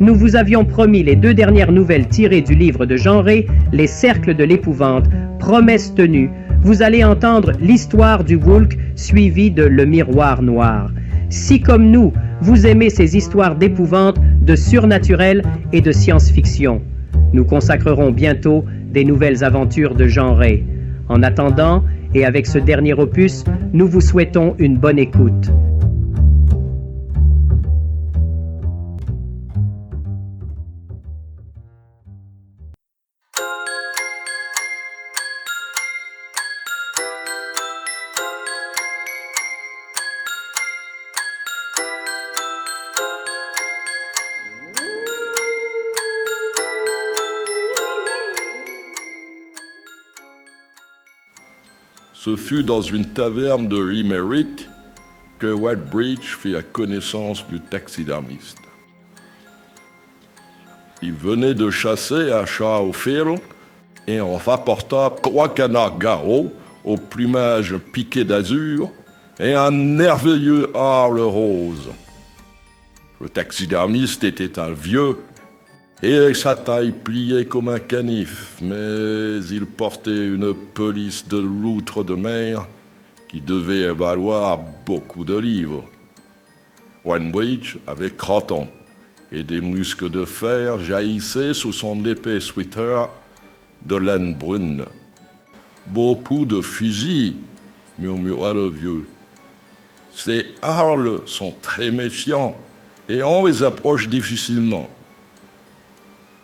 Nous vous avions promis les 2 dernières nouvelles tirées du livre de Jean Ray, Les Cercles de l'épouvante. Promesse tenue, vous allez entendre l'histoire du Woolk suivie de Le Miroir Noir. Si comme nous, vous aimez ces histoires d'épouvante, de surnaturel et de science-fiction, nous consacrerons bientôt des nouvelles aventures de Jean Ray. En attendant, et avec ce dernier opus, nous vous souhaitons une bonne écoute. Ce fut dans une taverne de Limerick que Whitebreach fit la connaissance du taxidermiste. Il venait de chasser à Shadowfield et en rapporta 3 canards garrots au plumage piqué d'azur et un merveilleux harle rose. Le taxidermiste était un vieux et sa taille pliée comme un canif, mais il portait une pelisse de loutre de mer qui devait valoir beaucoup de livres. Whitebreach avait 30 ans et des muscles de fer jaillissaient sous son épais sweater de laine brune. « Beaucoup de fusils, murmura le vieux. Ces harles sont très méfiants et on les approche difficilement.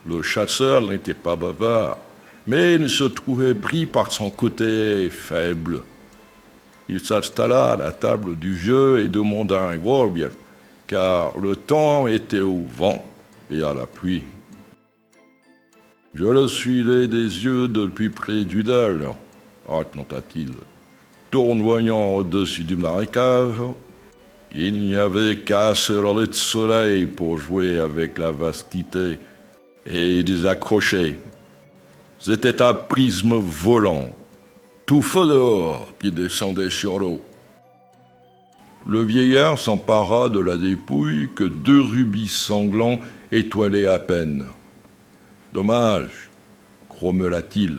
Le chasseur n'était pas bavard, mais il se trouvait pris par son côté faible. Il s'installa à la table du vieux et demanda un grog, car le temps était au vent et à la pluie. « Je le suivais des yeux depuis près d'une heure, raconta-t-il. Tournoyant au-dessus du marécage, il n'y avait qu'un seul ray de soleil pour jouer avec la vastité et les accrocher. C'était un prisme volant, tout feu dehors, qui descendait sur l'eau. Le vieillard s'empara de la dépouille que 2 rubis sanglants étoilaient à peine. Dommage, grommela-t-il.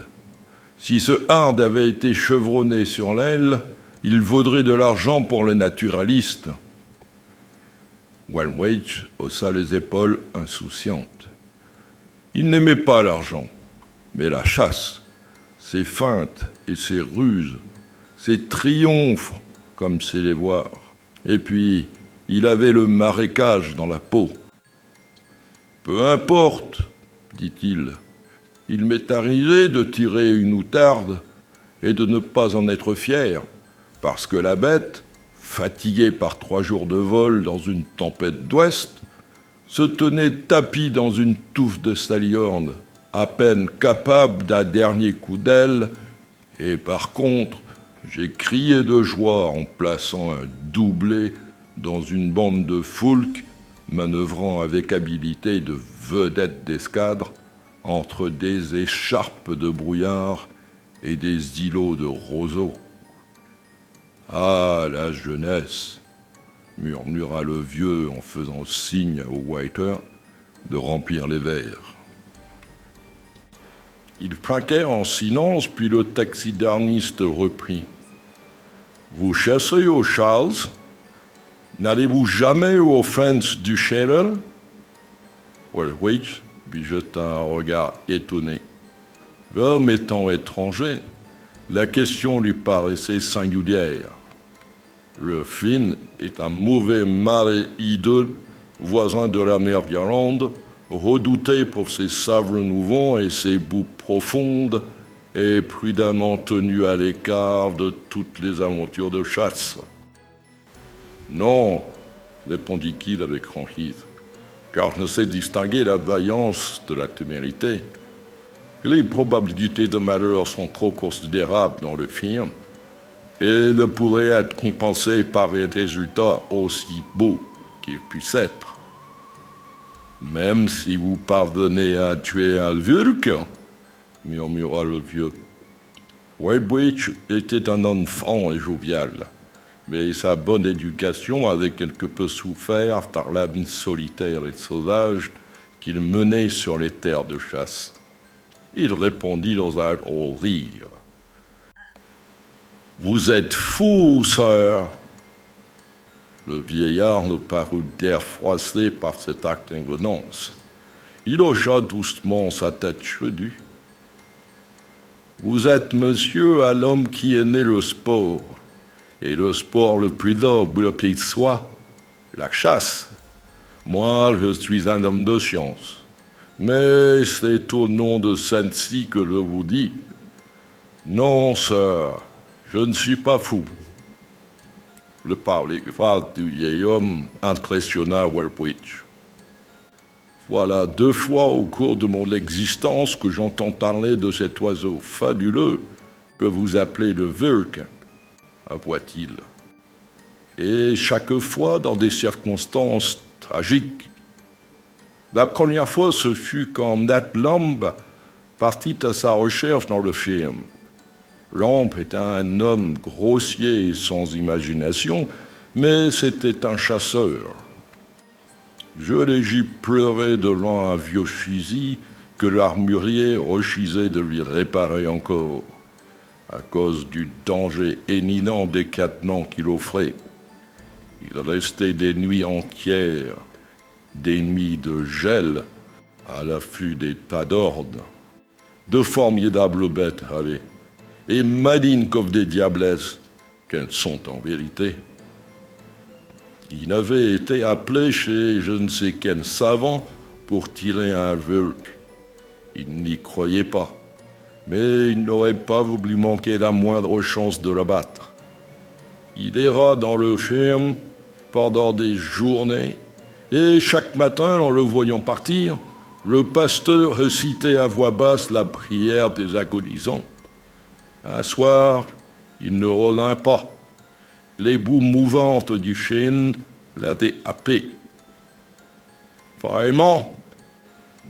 Si ce hard avait été chevronné sur l'aile, il vaudrait de l'argent pour les naturalistes. Whitebreach haussa les épaules insouciantes. Il n'aimait pas l'argent, mais la chasse, ses feintes et ses ruses, ses triomphes, comme c'est les voir. Et puis, il avait le marécage dans la peau. « Peu importe, dit-il, il m'est arrivé de tirer une outarde et de ne pas en être fier, parce que la bête, fatiguée par 3 jours de vol dans une tempête d'ouest, se tenait tapie dans une touffe de saliorne, à peine capable d'un dernier coup d'aile, et par contre, j'ai crié de joie en plaçant un doublé dans une bande de foulques, manœuvrant avec habileté de vedette d'escadre entre des écharpes de brouillard et des îlots de roseaux. Ah, la jeunesse, murmura le vieux en faisant signe au waiter de remplir les verres. Ils trinquèrent en silence, puis le taxidermiste reprit. « Vous chassez au Charles? N'allez-vous jamais aux fences du Shaler ?» Whitebreach lui jeta un regard étonné. L'homme étant étranger, la question lui paraissait singulière. Le Flynn est un mauvais marais hideux, voisin de la mer d'Irlande, redouté pour ses sables mouvants et ses boues profondes, et prudemment tenu à l'écart de toutes les aventures de chasse. Non, répondit-il avec franchise, car je ne sais distinguer la vaillance de la témérité. Les probabilités de malheur sont trop considérables dans le film, et ne pourraient être compensées par des résultats aussi beaux qu'ils puissent être. Même si vous parvenez à tuer un Vulque, murmura le vieux. Whitebreach était un homme franc et jovial, mais sa bonne éducation avait quelque peu souffert par la vie solitaire et sauvage qu'il menait sur les terres de chasse. Il répondit dans un gros rire. « Vous êtes fou, sœur !» Le vieillard ne parut guère froissé par cet acte d'inconvenance. Il hocha doucement sa tête cheveux. « Vous êtes, monsieur, à l'homme qui est né le sport, et le sport le plus noble qu'il soit, la chasse. Moi, je suis un homme de science, mais c'est au nom de celle-ci que je vous dis. Non, sœur, je ne suis pas fou. » Le parler grave du vieil homme impressionna Welbridge. Voilà 2 fois au cours de mon existence que j'entends parler de cet oiseau fabuleux que vous appelez le Vulcain, avoua-t-il. Et chaque fois dans des circonstances tragiques. La première fois, ce fut quand Ned Land partit à sa recherche dans le film. Land était un homme grossier et sans imagination, mais c'était un chasseur. Je l'ai vu pleurer devant un vieux fusil que l'armurier refusait de lui réparer encore, à cause du danger éminent des cadenans qu'il offrait. Il restait des nuits entières, des nuits de gel, à l'affût des tas d'ordres. De formidables bêtes avaient, et malines comme des diablesses, qu'elles sont en vérité. Il avait été appelé chez je ne sais quel savant pour tirer un Vulcain. Il n'y croyait pas, mais il n'aurait pas voulu manquer la moindre chance de l'abattre. Il erra dans le ferme pendant des journées, et chaque matin, en le voyant partir, le pasteur récitait à voix basse la prière des agonisants. Un soir, il ne revint pas. Les boues mouvantes du chêne l'avaient happé. « Vraiment ?»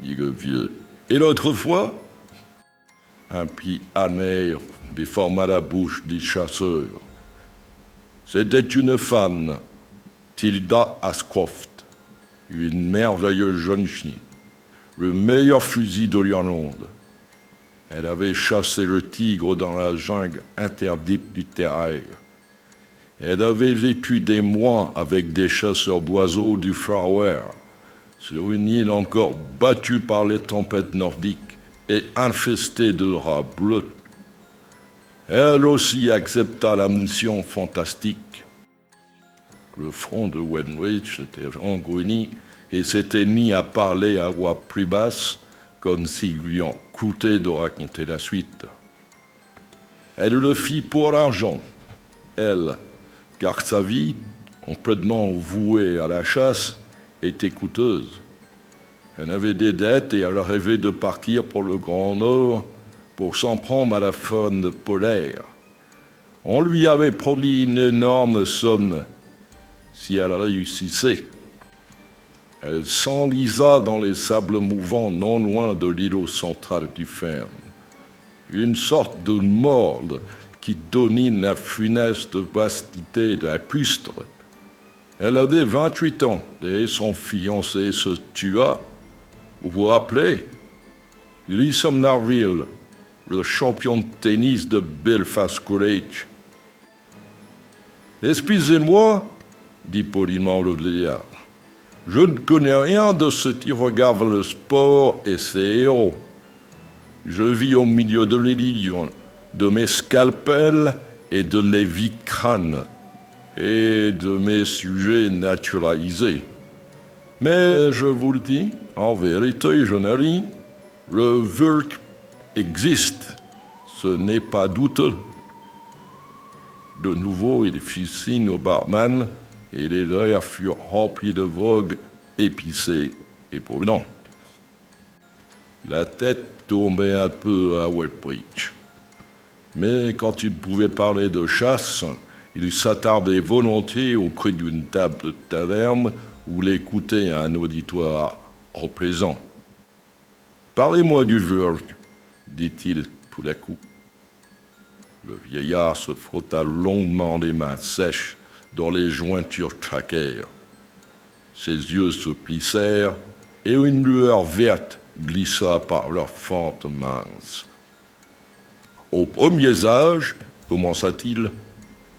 dit le vieux. « Et l'autre fois ?» Un pli amer déforma la bouche du chasseur. C'était une femme, Tilda Ashcroft, une merveilleuse jeune fille, le meilleur fusil de l'Irlande. Elle avait chassé le tigre dans la jungle interdite du terrail. Elle avait vécu des mois avec des chasseurs d'oiseaux du Far West, sur une île encore battue par les tempêtes nordiques et infestée de rats bleus. Elle aussi accepta la mission fantastique. Le front de Welbridge était engourdi et s'était mis à parler à voix plus basse, comme s'il lui en coûtait de raconter la suite. Elle le fit pour l'argent, elle, car sa vie, complètement vouée à la chasse, était coûteuse. Elle avait des dettes et elle rêvait de partir pour le Grand Nord pour s'en prendre à la faune polaire. On lui avait promis une énorme somme si elle réussissait. Elle s'enlisa dans les sables mouvants non loin de l'îlot central du ferme. Une sorte de morgue qui domine la funeste vastité de la pustre. Elle avait 28 ans et son fiancé se tua. Vous vous rappelez? Lewis Narville, le champion de tennis de Belfast College. « Excusez-moi, dit poliment le vieillard. Je ne connais rien de ce qui regarde le sport et ses héros. Je vis au milieu de l'illusion, de mes scalpels et de mes vies-crânes, et de mes sujets naturalisés. Mais je vous le dis, en vérité, jeune ami, le Vulcain existe, ce n'est pas douteux. » De nouveau, il fit signe au barman, et les verres furent remplis de vogue épicée et provenante. La tête tombait un peu à Welbridge. Mais quand il pouvait parler de chasse, il s'attardait volontiers au creux d'une table de taverne où l'écoutait un auditoire replaisant. « Parlez-moi du Vulcain, dit-il tout à coup. Le vieillard se frotta longuement les mains sèches dont les jointures craquèrent. Ses yeux se plissèrent et une lueur verte glissa par leurs fentes minces. Aux premiers âges, commença-t-il,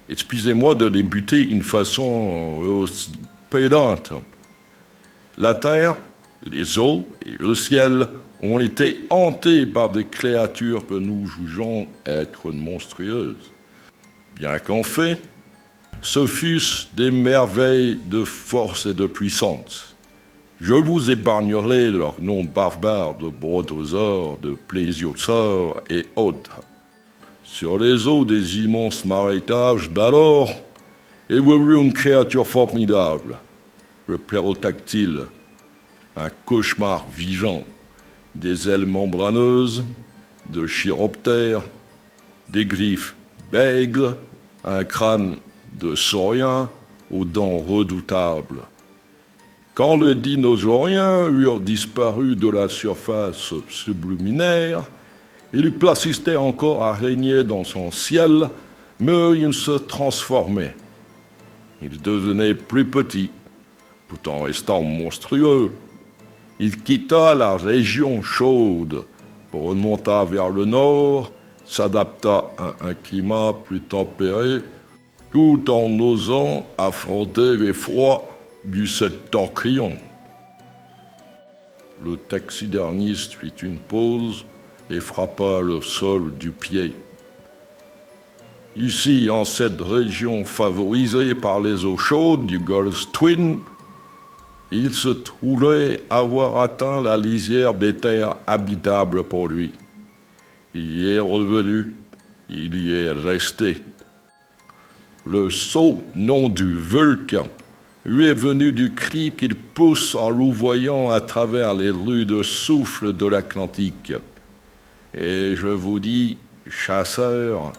excusez-moi de débuter d'une façon aussi pédante. La terre, les eaux et le ciel ont été hantés par des créatures que nous jugeons être monstrueuses. Bien qu'en fait, ce fussent des merveilles de force et de puissance. Je vous épargnerai leurs noms barbares de brontosaures, de plésiosaures et autres. Sur les eaux des immenses marécages d'alors évolue une créature formidable, le ptérodactyle, un cauchemar vivant, des ailes membraneuses, de chiroptères, des griffes d'aigles, un crâne de saurien aux dents redoutables. Quand les dinosauriens eurent disparu de la surface subluminaire, il persistait encore à régner dans son ciel, mais il se transformait. Il devenait plus petit, tout en restant monstrueux. Il quitta la région chaude pour remonter vers le nord, s'adapta à un climat plus tempéré, tout en osant affronter les froids du septentrion. Le taxidermiste fit une pause et frappa le sol du pied. Ici, en cette région favorisée par les eaux chaudes du Gulf Stream, il se trouvait avoir atteint la lisière des terres habitables pour lui. Il y est revenu, il y est resté. Le sot nom du volcan lui est venu du cri qu'il pousse en louvoyant à travers les rudes souffles de l'Atlantique. Et je vous dis, chasseur,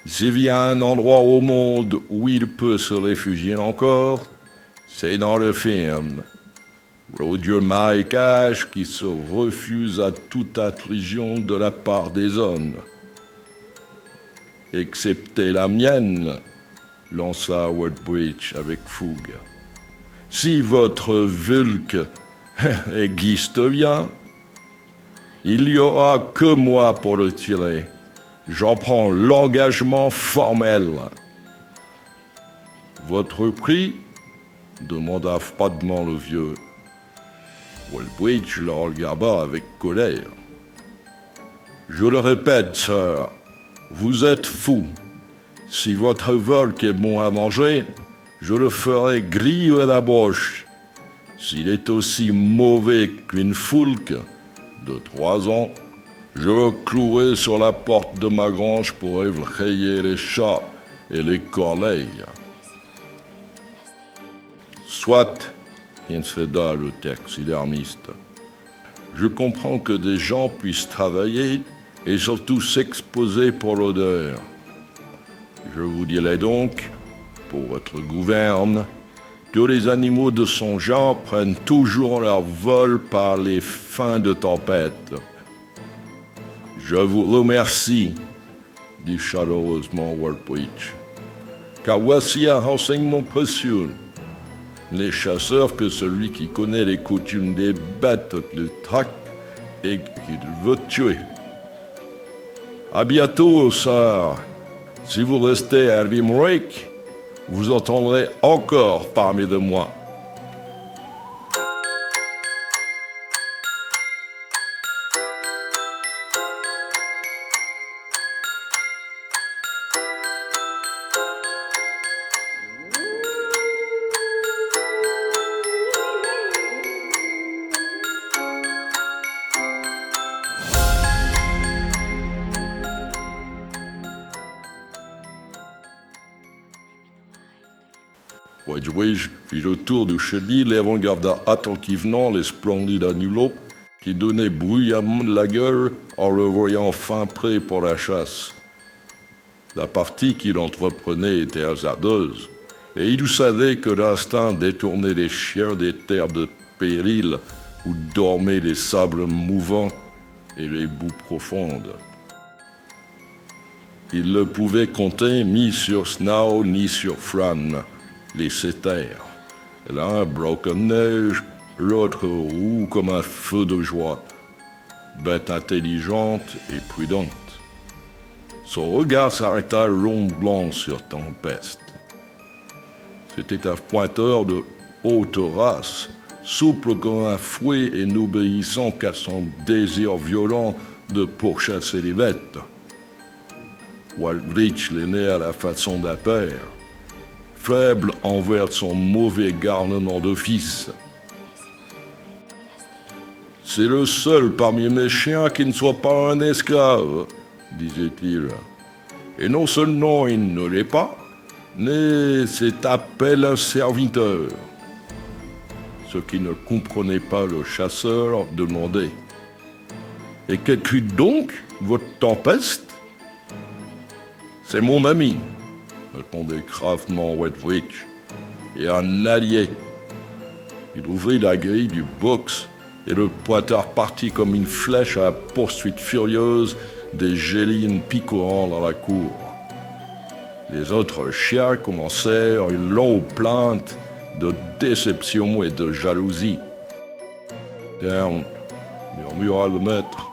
s'il y a un endroit au monde où il peut se réfugier encore, c'est dans le film. L'odieux marécage qui se refuse à toute intrusion de la part des hommes. Excepté la mienne, lança Woodbridge avec fougue. Si votre Vulque existe bien, il n'y aura que moi pour le tirer. J'en prends l'engagement formel. Votre prix ? Demanda froidement le vieux. Woodbridge le regarda avec colère. Je le répète, sir, vous êtes fou. Si votre volk est bon à manger, je le ferai griller à la broche. S'il est aussi mauvais qu'une foulque de 3 ans, je le clouerai sur la porte de ma grange pour effrayer les chats et les corneilles. Soit, incéda le taxidermiste. Je comprends que des gens puissent travailler et surtout s'exposer pour l'odeur. Je vous dirai donc, pour votre gouverne, que les animaux de son genre prennent toujours leur vol par les fins de tempête. Je vous remercie, dit chaleureusement Woodbridge, car voici un renseignement précieux. Les chasseurs que celui qui connaît les coutumes des bêtes le traque et qu'il veut tuer. À bientôt, sir. Si vous restez à Limerick, vous entendrez encore parler de moi. Woodbridge fit le tour du chenil et regarda attentivement les splendides anilopes qui donnaient bruyamment de la gueule en le voyant fin prêt pour la chasse. La partie qu'il entreprenait était hasardeuse, et il savait que l'instinct détournait les chiens des terres de péril où dormaient les sables mouvants et les boues profondes. Il ne pouvait compter ni sur Snow ni sur Fran, les cétères. L'un broke en neige, l'autre roux comme un feu de joie, bête intelligente et prudente. Son regard s'arrêta long blanc sur Tempeste. C'était un pointeur de haute race, souple comme un fouet et n'obéissant qu'à son désir violent de pourchasser les bêtes. Wallbridge l'aînait à la façon d'un père, faible envers son mauvais garnement de fils. C'est le seul parmi mes chiens qui ne soit pas un esclave, disait-il. Et non seulement il ne l'est pas, mais c'est appel un serviteur. Ce qui ne comprenait pas le chasseur demandait. Et qu'écrit donc votre Tempeste? C'est mon ami, répondait gravement Wallbridge, et un allié. Il ouvrit la grille du box et le pointard partit comme une flèche à la poursuite furieuse des gélines picorant dans la cour. Les autres chiens commencèrent une longue plainte de déception et de jalousie. « Tiens, murmura le maître,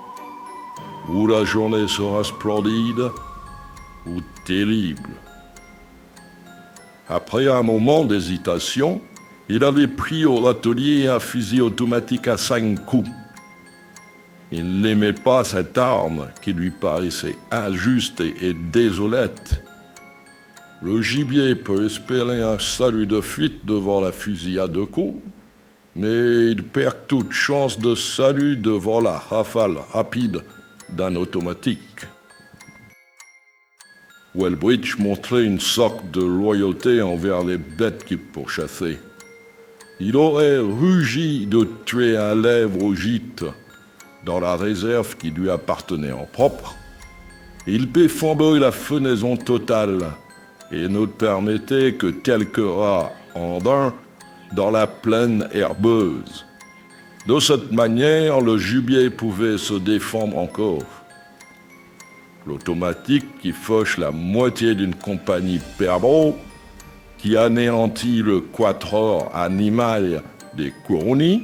ou la journée sera splendide, ou terrible. » Après un moment d'hésitation, il avait pris au râtelier un fusil automatique à 5 coups. Il n'aimait pas cette arme qui lui paraissait injuste et désolate. Le gibier peut espérer un salut de fuite devant la fusillade de coups, mais il perd toute chance de salut devant la rafale rapide d'un automatique. Wallbridge montrait une sorte de loyauté envers les bêtes qu'il pourchassait. Il aurait rugi de tuer un lèvre au gîte dans la réserve qui lui appartenait en propre. Il défendait la fenaison totale et ne permettait que quelques rats andins dans la plaine herbeuse. De cette manière, le gibier pouvait se défendre encore. L'automatique qui fauche la moitié d'une compagnie perdreau, qui anéantit le quatuor animal des Cournis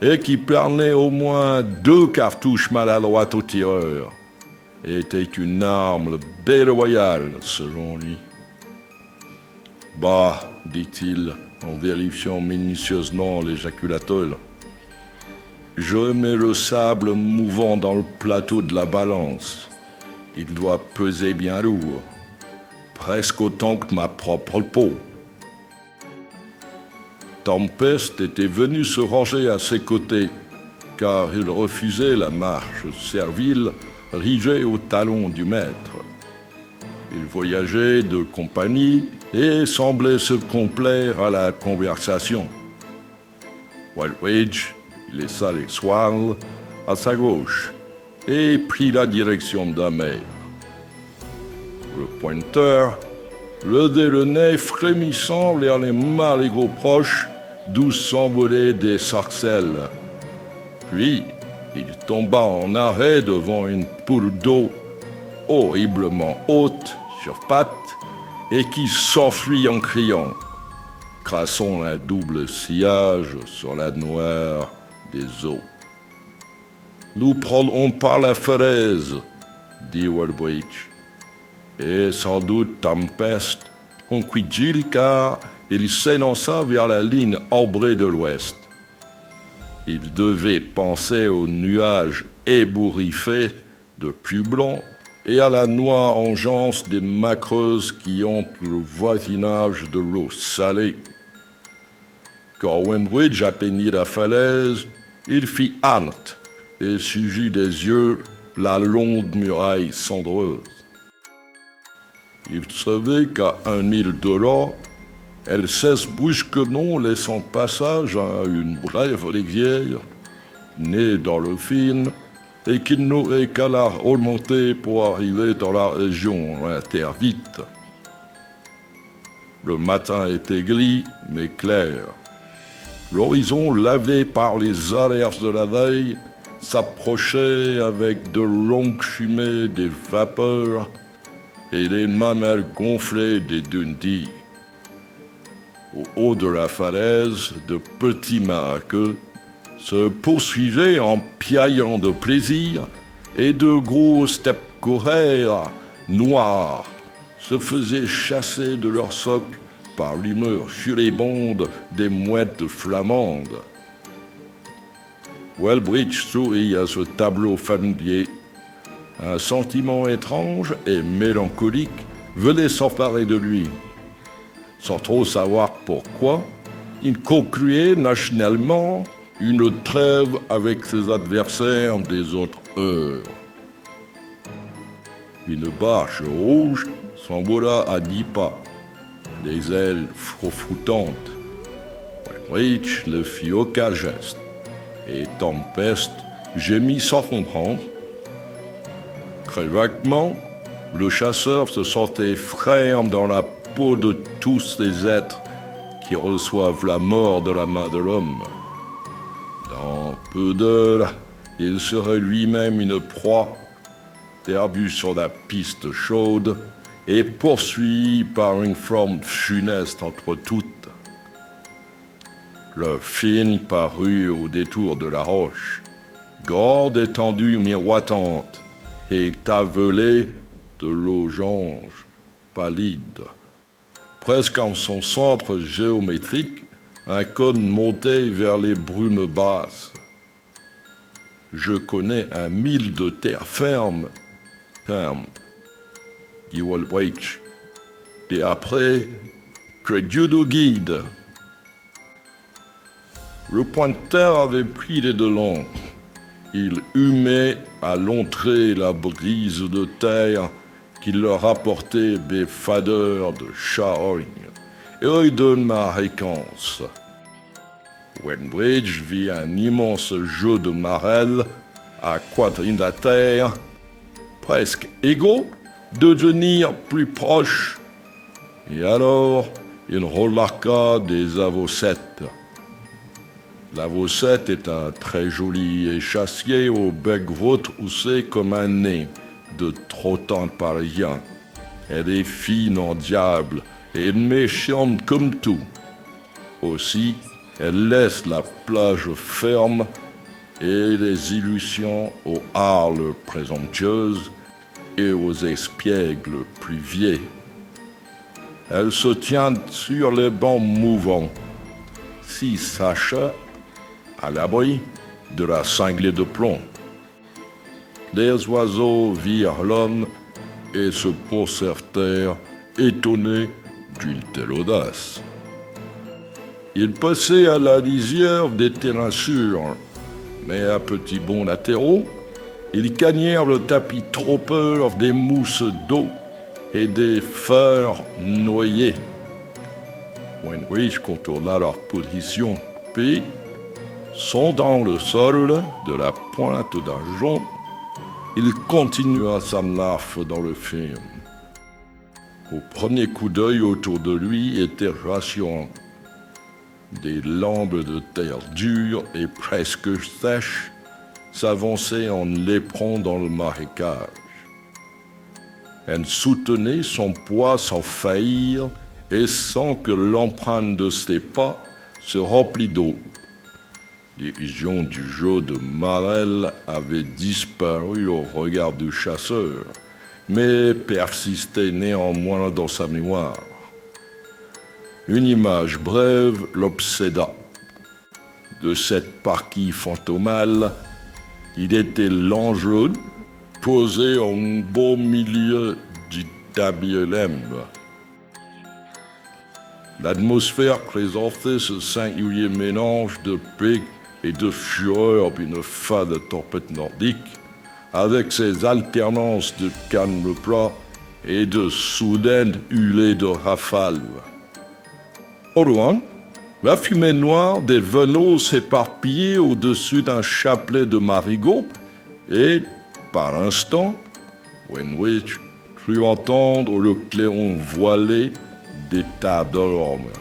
et qui permet au moins 2 cartouches maladroites au tireur, était une arme déloyale selon lui. « Bah, dit-il en vérifiant minutieusement l'éjaculateur, je mets le sable mouvant dans le plateau de la balance. Il doit peser bien lourd, presque autant que ma propre peau. » Tempeste était venu se ranger à ses côtés, car il refusait la marche servile rigée au talon du maître. Il voyageait de compagnie et semblait se complaire à la conversation. Wallbridge laissa les Swans à sa gauche et prit la direction de la mer. Le pointeur le délenait frémissant vers les marigots proches d'où s'envolaient des sarcelles. Puis, il tomba en arrêt devant une poule d'eau horriblement haute sur pattes et qui s'enfuit en criant, crassant un double sillage sur la noire des eaux. « Nous prendrons par la falaise, » dit Wallbridge. Et sans doute Tempeste conquit car il s'élança vers la ligne ambrée de l'ouest. Il devait penser aux nuages ébouriffés de plus blanc et à la noire engeance des macreuses qui hantent le voisinage de l'eau salée. Quand Wallbridge atteignit la falaise, il fit halte et suivit des yeux la longue muraille cendreuse. Il savait qu'à 1 mille de là, elle cesse brusquement, laissant passage à une brève rivière, née dans le Fin, et qu'il n'aurait qu'à la remonter pour arriver dans la région interdite. Le matin était gris, mais clair. L'horizon, lavé par les alertes de la veille, s'approchait avec de longues fumées des vapeurs et les mamelles gonflées des Dundee. Au haut de la falaise, de petits marqueux se poursuivaient en piaillant de plaisir et de gros steppes-coureurs noirs se faisaient chasser de leur socle par l'humeur furibonde des mouettes flamandes. Wellbridge sourit à ce tableau familier. Un sentiment étrange et mélancolique venait s'emparer de lui. Sans trop savoir pourquoi, il concluait machinalement une trêve avec ses adversaires des autres heures. Une barche rouge s'envola à 10 pas, les ailes froufroutantes. Wellbridge ne fit aucun geste, et Tempest gémit sans comprendre. Très vaguement, le chasseur se sentait frère dans la peau de tous ces êtres qui reçoivent la mort de la main de l'homme. Dans peu d'heures, il serait lui-même une proie, perdu sur la piste chaude et poursuivi par une forme funeste entre toutes. Le film parut au détour de la roche, grande étendue miroitante et tavelée de losanges palides. Presque en son centre géométrique, un cône montait vers les brumes basses. Je connais un mille de terre ferme, dit Wellbridge. Et après, que Dieu nous guide. Le pointeur avait pris les devants. Il humait à l'entrée la brise de terre qui leur apportait des fadeurs de charogne et de marécance. Wellbridge vit un immense jeu de marelles à quadrilatère, presque égaux, devenir plus proches. Et alors, il remarqua des avocettes. L'avocette est un très joli échassier au bec retroussé comme un nez de trottant parisien. Elle est fine en diable et méchante comme tout. Aussi, elle laisse la plage ferme et les illusions aux harles présomptueuses et aux espiègles pluviers. Elle se tient sur les bancs mouvants, si sachets à l'abri de la cinglée de plomb. Les oiseaux virent l'homme et se concertèrent, étonnés d'une telle audace. Ils passaient à la lisière des terrains sûrs, mais à petits bonds latéraux, ils gagnèrent le tapis trompeur des mousses d'eau et des fers noyés. Wellbridge contourna leur position, puis, sondant le sol de la pointe d'un jonc, il continua sa naffe dans le film. Au premier coup d'œil autour de lui était rassurant. Des lampes de terre dure et presque sèches s'avançaient en léprant dans le marécage. Elle soutenait son poids sans faillir et sans que l'empreinte de ses pas se remplît d'eau. L'illusion du jeu de marelle avait disparu au regard du chasseur, mais persistait néanmoins dans sa mémoire. Une image brève l'obséda. De cette partie fantomale, il était l'enjeu posé au beau milieu du Tabielem. L'atmosphère présentait ce singulier mélange de paix et de fureur d'une fade tempête nordique, avec ses alternances de calme plat et de soudaines huées de rafales. Au loin, la fumée noire des venaux s'éparpillait au-dessus d'un chapelet de marigots et, par instant, Wellbridge crut entendre le clairon voilé des tables d'orme.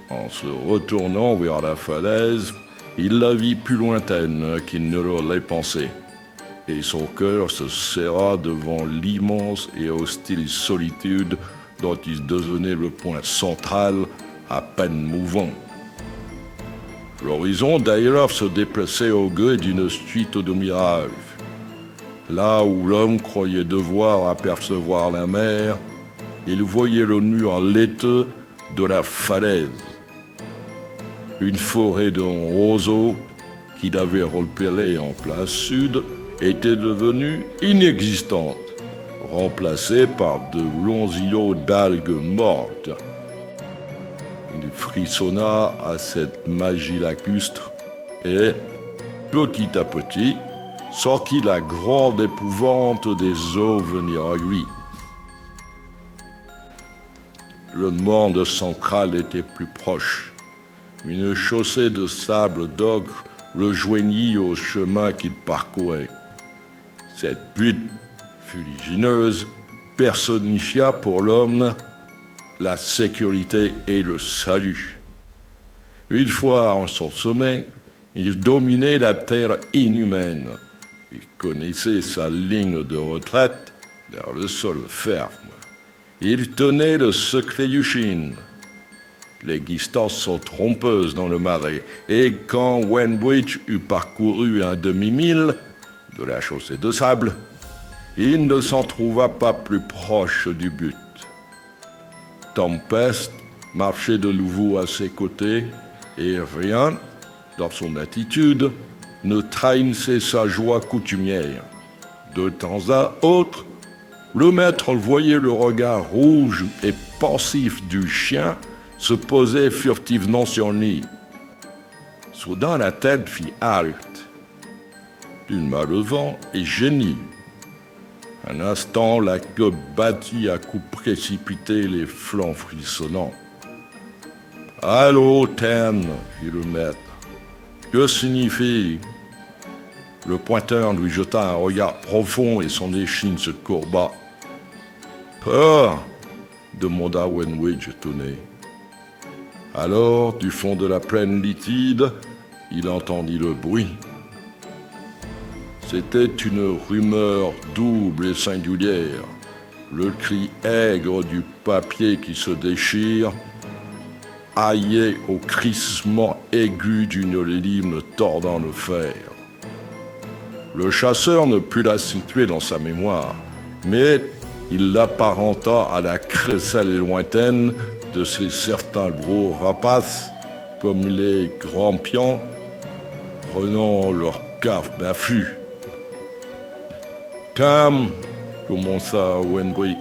En se retournant vers la falaise, il la vit plus lointaine qu'il ne l'aurait pensé, et son cœur se serra devant l'immense et hostile solitude dont il devenait le point central à peine mouvant. L'horizon d'ailleurs se déplaçait au gré d'une suite de mirages. Là où l'homme croyait devoir apercevoir la mer, il voyait le mur laiteux de la falaise. Une forêt de roseaux qu'il avait repérée en plein sud était devenue inexistante, remplacée par de longs îlots d'algues mortes. Il frissonna à cette magie lacustre et, petit à petit, sortit la grande épouvante des eaux venir à lui. Le monde central était plus proche. Une chaussée de sable d'ocre le joignit au chemin qu'il parcourait. Cette butte fuligineuse personnifia pour l'homme la sécurité et le salut. Une fois en son sommet, il dominait la terre inhumaine. Il connaissait sa ligne de retraite vers le sol ferme. Il tenait le secret du Chine. Les distances sont trompeuses dans le marais, et quand Wendwich eut parcouru un demi-mille de la chaussée de sable, il ne s'en trouva pas plus proche du but. Tempest marchait de nouveau à ses côtés, et rien, dans son attitude, ne trahissait sa joie coutumière. De temps à autre, le maître voyait le regard rouge et pensif du chien se poser furtivement sur lui. Soudain, la tête fit halte. Une main levant et génie. Un instant, la queue battit à coups précipités les flancs frissonnants. « Allô, Ten » fit le maître. « Que signifie ?» Le pointeur lui jeta un regard profond et son échine se courba. « Peur » demanda Wendwich étonné. Alors, du fond de la plaine liquide, il entendit le bruit. C'était une rumeur double et singulière, le cri aigre du papier qui se déchire, haillé au crissement aigu d'une lime tordant le fer. Le chasseur ne put la situer dans sa mémoire, mais il l'apparenta à la crécelle lointaine de ces certains gros rapaces, comme les grands pions, prenant leur cafre d'affût. « Calme !» commença Wendwich,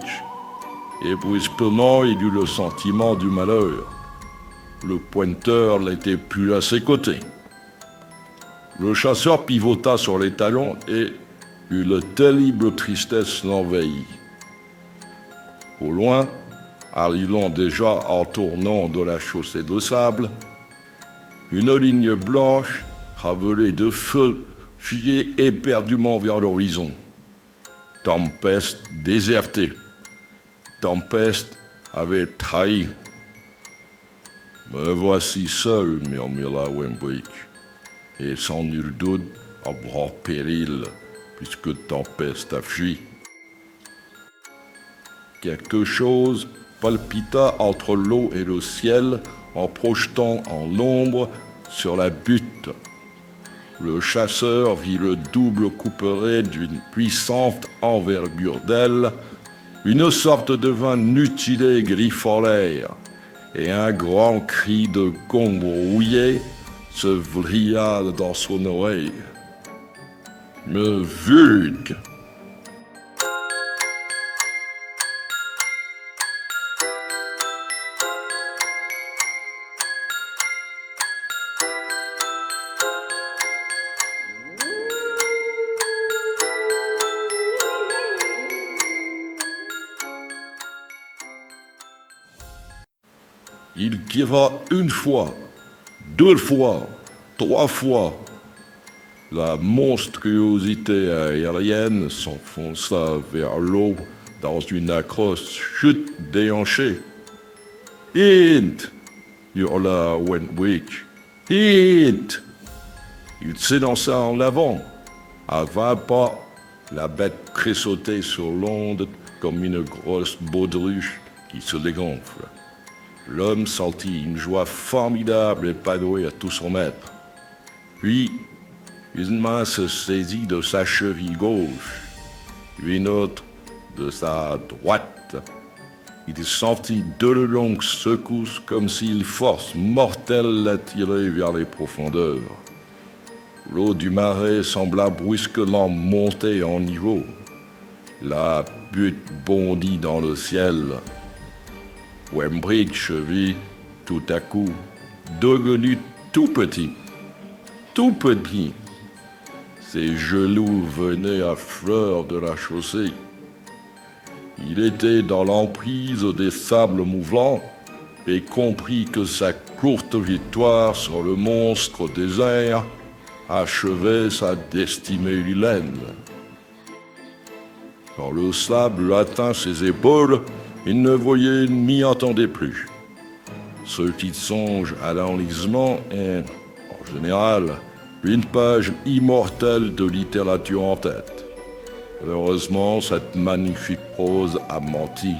et brusquement il eut le sentiment du malheur. Le pointeur n'était plus à ses côtés. Le chasseur pivota sur les talons et une terrible tristesse l'envahit. Au loin, arrivant déjà en tournant de la chaussée de sable, une ligne blanche, ravelée de feu, fuyait éperdument vers l'horizon. Tempest déserté. Tempest avait trahi. « Me voici seul, » murmura Wendwich, et sans nul doute en grand péril, puisque Tempest a fui. Quelque chose palpita entre l'eau et le ciel en projetant en l'ombre sur la butte. Le chasseur vit le double couperet d'une puissante envergure d'aile, une sorte de vin mutilé griffant l'air, et un grand cri de gombe rouillé se vrilla dans son oreille. « Me vulgue !» Il tira une fois, deux fois, trois fois. La monstruosité aérienne s'enfonça vers l'eau dans une atroce chute déhanchée. « Hint !» hurla Wendwich. « Hint !» Il s'élança en avant. À 20 pas, la bête tressautait sur l'onde comme une grosse baudruche qui se dégonfle. L'homme sentit une joie formidable épanouir tout son être. Puis, une main se saisit de sa cheville gauche, une autre de sa droite. Il sentit deux longues secousses comme si une force mortelle l'attirait vers les profondeurs. L'eau du marais sembla brusquement monter en niveau. La butte bondit dans le ciel. Wembridge vit tout à coup devenu tout petit. Tout petit. Ses genoux venaient à fleur de la chaussée. Il était dans l'emprise des sables mouvants et comprit que sa courte victoire sur le monstre désert achevait sa destinée vilaine. Quand le sable atteint ses épaules, il ne voyait ni entendait plus. Ce qui songe à l'enlisement est, en général, une page immortelle de littérature en tête. Heureusement, cette magnifique prose a menti.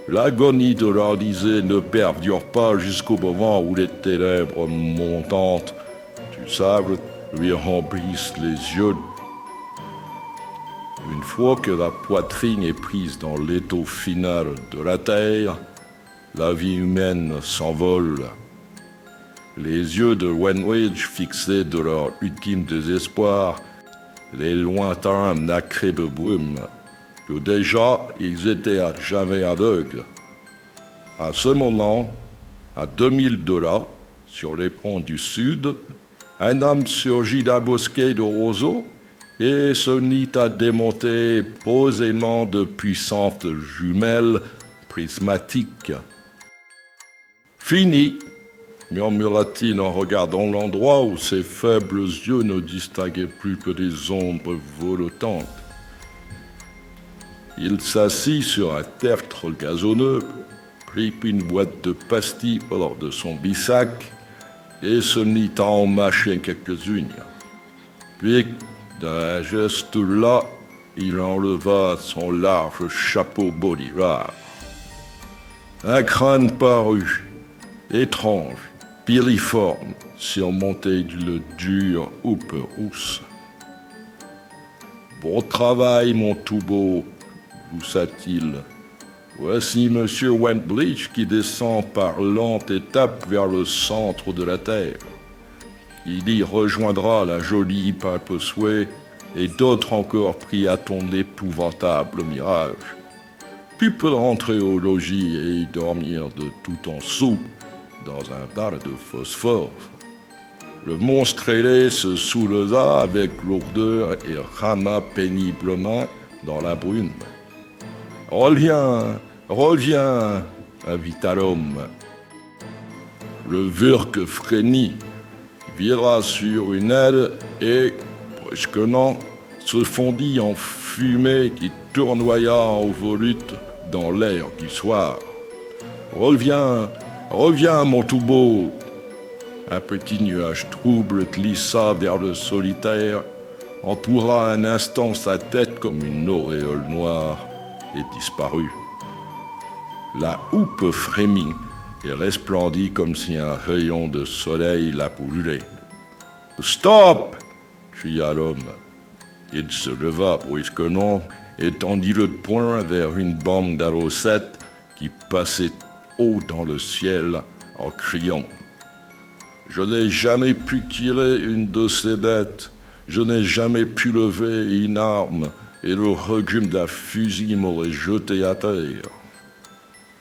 L'agonie de l'Ardisée ne perdure pas jusqu'au moment où les ténèbres montantes du sable lui remplissent les yeux. Une fois que la poitrine est prise dans l'étau final de la terre, la vie humaine s'envole. Les yeux de Wembridge fixaient de leur ultime désespoir les lointains nacrés de brume, que déjà ils étaient à jamais aveugles. À ce moment, à 2000 $, sur les ponts du sud, un homme surgit d'un bosquet de roseaux et se mit à démonter posément de puissantes jumelles prismatiques. « Fini !» murmura-t-il en regardant l'endroit où ses faibles yeux ne distinguaient plus que des ombres voletantes. Il s'assit sur un tertre gazonneux, prit une boîte de pastilles hors de son bissac et se mit à en mâcher quelques-unes. Puis, d'un geste là, il enleva son large chapeau Bolivar. Un crâne parut, étrange, piriforme, surmonté d'une dure houppe rousse. « Bon travail, mon tout beau, gloussa-t-il. Voici Monsieur Wembridge qui descend par lente étape vers le centre de la terre. Il y rejoindra la jolie Pimpesway et d'autres encore pris à ton épouvantable mirage. Tu peux rentrer au logis et y dormir de tout en soupe dans un bar de phosphore. » Le monstre ailé se souleva avec lourdeur et rama péniblement dans la brume. « Reviens, reviens !» invita l'homme. Le Vurk frémit, vira sur une aile et, brusquement, se fondit en fumée qui tournoya en volute dans l'air du soir. « Reviens, reviens, mon tout beau !» Un petit nuage trouble glissa vers le solitaire, entoura un instant sa tête comme une auréole noire et disparut. La houppe frémit et resplendit comme si un rayon de soleil la brûlait. « Stop !» cria l'homme. Il se leva brusquement et tendit le poing vers une bande d'arosettes qui passait haut dans le ciel en criant. « Je n'ai jamais pu tirer une de ces bêtes, je n'ai jamais pu lever une arme et le recul d'un fusil m'aurait jeté à terre.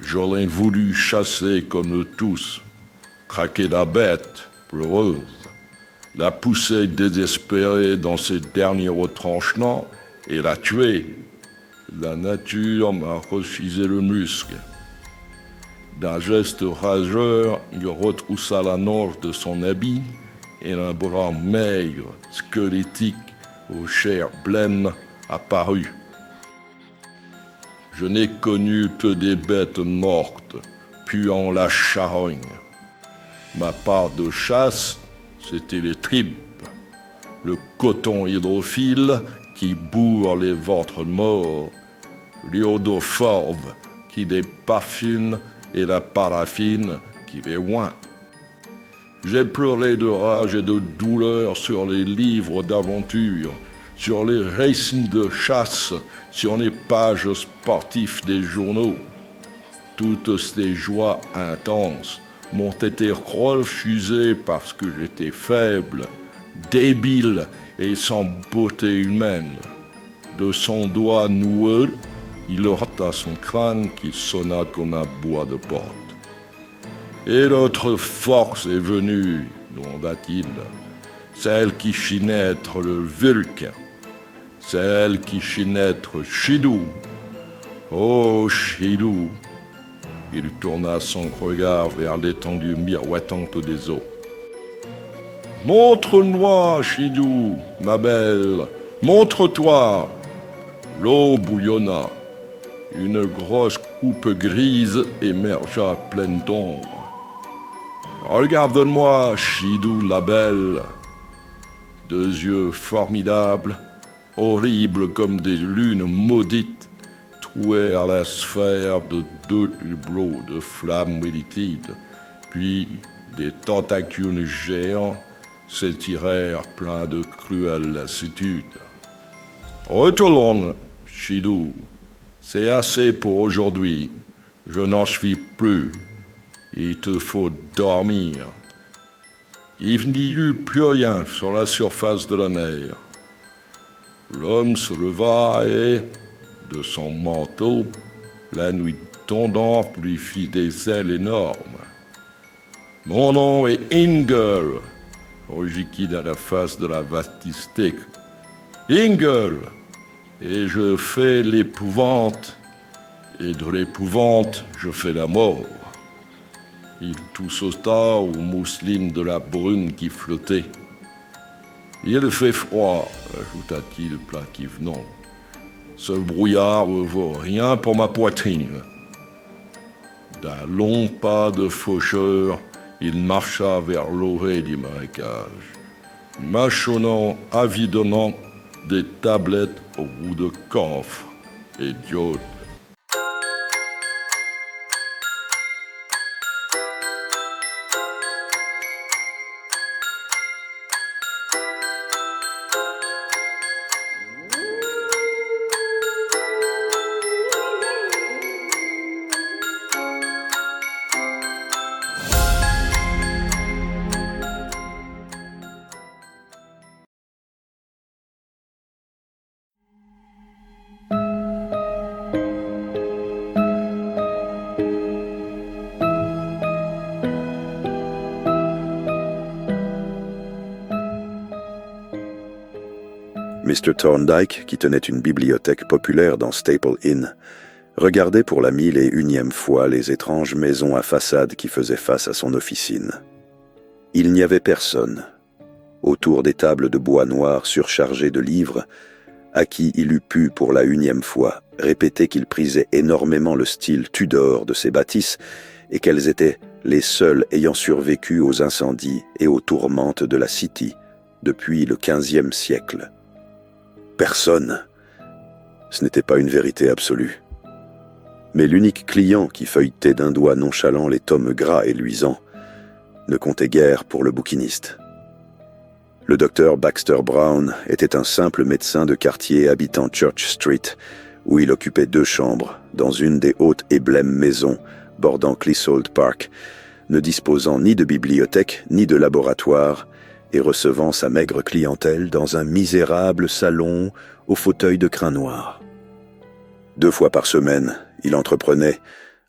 J'aurais voulu chasser comme eux tous, traquer la bête, pleureuse, la pousser désespérée dans ses derniers retranchements et la tuer. La nature m'a refusé le muscle. » D'un geste rageur, il retroussa la manche de son habit et un bras maigre, squelettique, aux chairs blêmes, apparut. Je n'ai connu que des bêtes mortes, puant la charogne. Ma part de chasse, c'était les tripes, le coton hydrophile qui bourre les ventres morts, l'iodophobe qui les parfume et la paraffine qui va loin. J'ai pleuré de rage et de douleur sur les livres d'aventure, sur les récits de chasse, sur les pages sportives des journaux. Toutes ces joies intenses m'ont été refusées parce que j'étais faible, débile et sans beauté humaine. De son doigt noueux, il heurta son crâne qui sonna comme un bois de porte. Et notre force est venue, demanda-t-il, celle qui fit naître le Vulcain, celle qui fit naître Shidou. Oh, Shidou! Il tourna son regard vers l'étendue miroitante des eaux. Montre-moi, Shidou, ma belle, montre-toi! L'eau bouillonna. Une grosse coupe grise émergea pleine d'ombre. Regarde-moi, Shidou la belle. Deux yeux formidables, horribles comme des lunes maudites, trouèrent la sphère de deux hublots de flammes liquides, puis des tentacules géants s'étirèrent pleins de cruelle lassitude. Retourne, Shidou. C'est assez pour aujourd'hui. Je n'en suis plus. Il te faut dormir. Il n'y eut plus rien sur la surface de la mer. L'homme se leva et, de son manteau, la nuit tondante lui fit des ailes énormes. Mon nom est Ingel, rugit-il à la face de la vastistique. Ingel, et je fais l'épouvante, et de l'épouvante, je fais la mort. Il toussota aux mousselines de la brune qui flottait. Il fait froid, ajouta-t-il plaintivement. Ce brouillard ne vaut rien pour ma poitrine. D'un long pas de faucheur, il marcha vers l'orée du marécage, mâchonnant avidement des tablettes au bout de camphre et d'iode. Mr. Thorndyke, qui tenait une bibliothèque populaire dans Staple Inn, regardait pour la 1001e fois les étranges maisons à façade qui faisaient face à son officine. Il n'y avait personne. Autour des tables de bois noir surchargées de livres, à qui il eût pu, pour la 1e fois, répéter qu'il prisait énormément le style Tudor de ces bâtisses et qu'elles étaient les seules ayant survécu aux incendies et aux tourmentes de la City depuis le XVe siècle. Personne. Ce n'était pas une vérité absolue. Mais l'unique client qui feuilletait d'un doigt nonchalant les tomes gras et luisants ne comptait guère pour le bouquiniste. Le docteur Baxter Brown était un simple médecin de quartier habitant Church Street, où il occupait 2 chambres, dans une des hautes et blêmes maisons bordant Clissold Park, ne disposant ni de bibliothèque ni de laboratoire, et recevant sa maigre clientèle dans un misérable salon au fauteuil de crin noir. 2 fois par semaine, il entreprenait,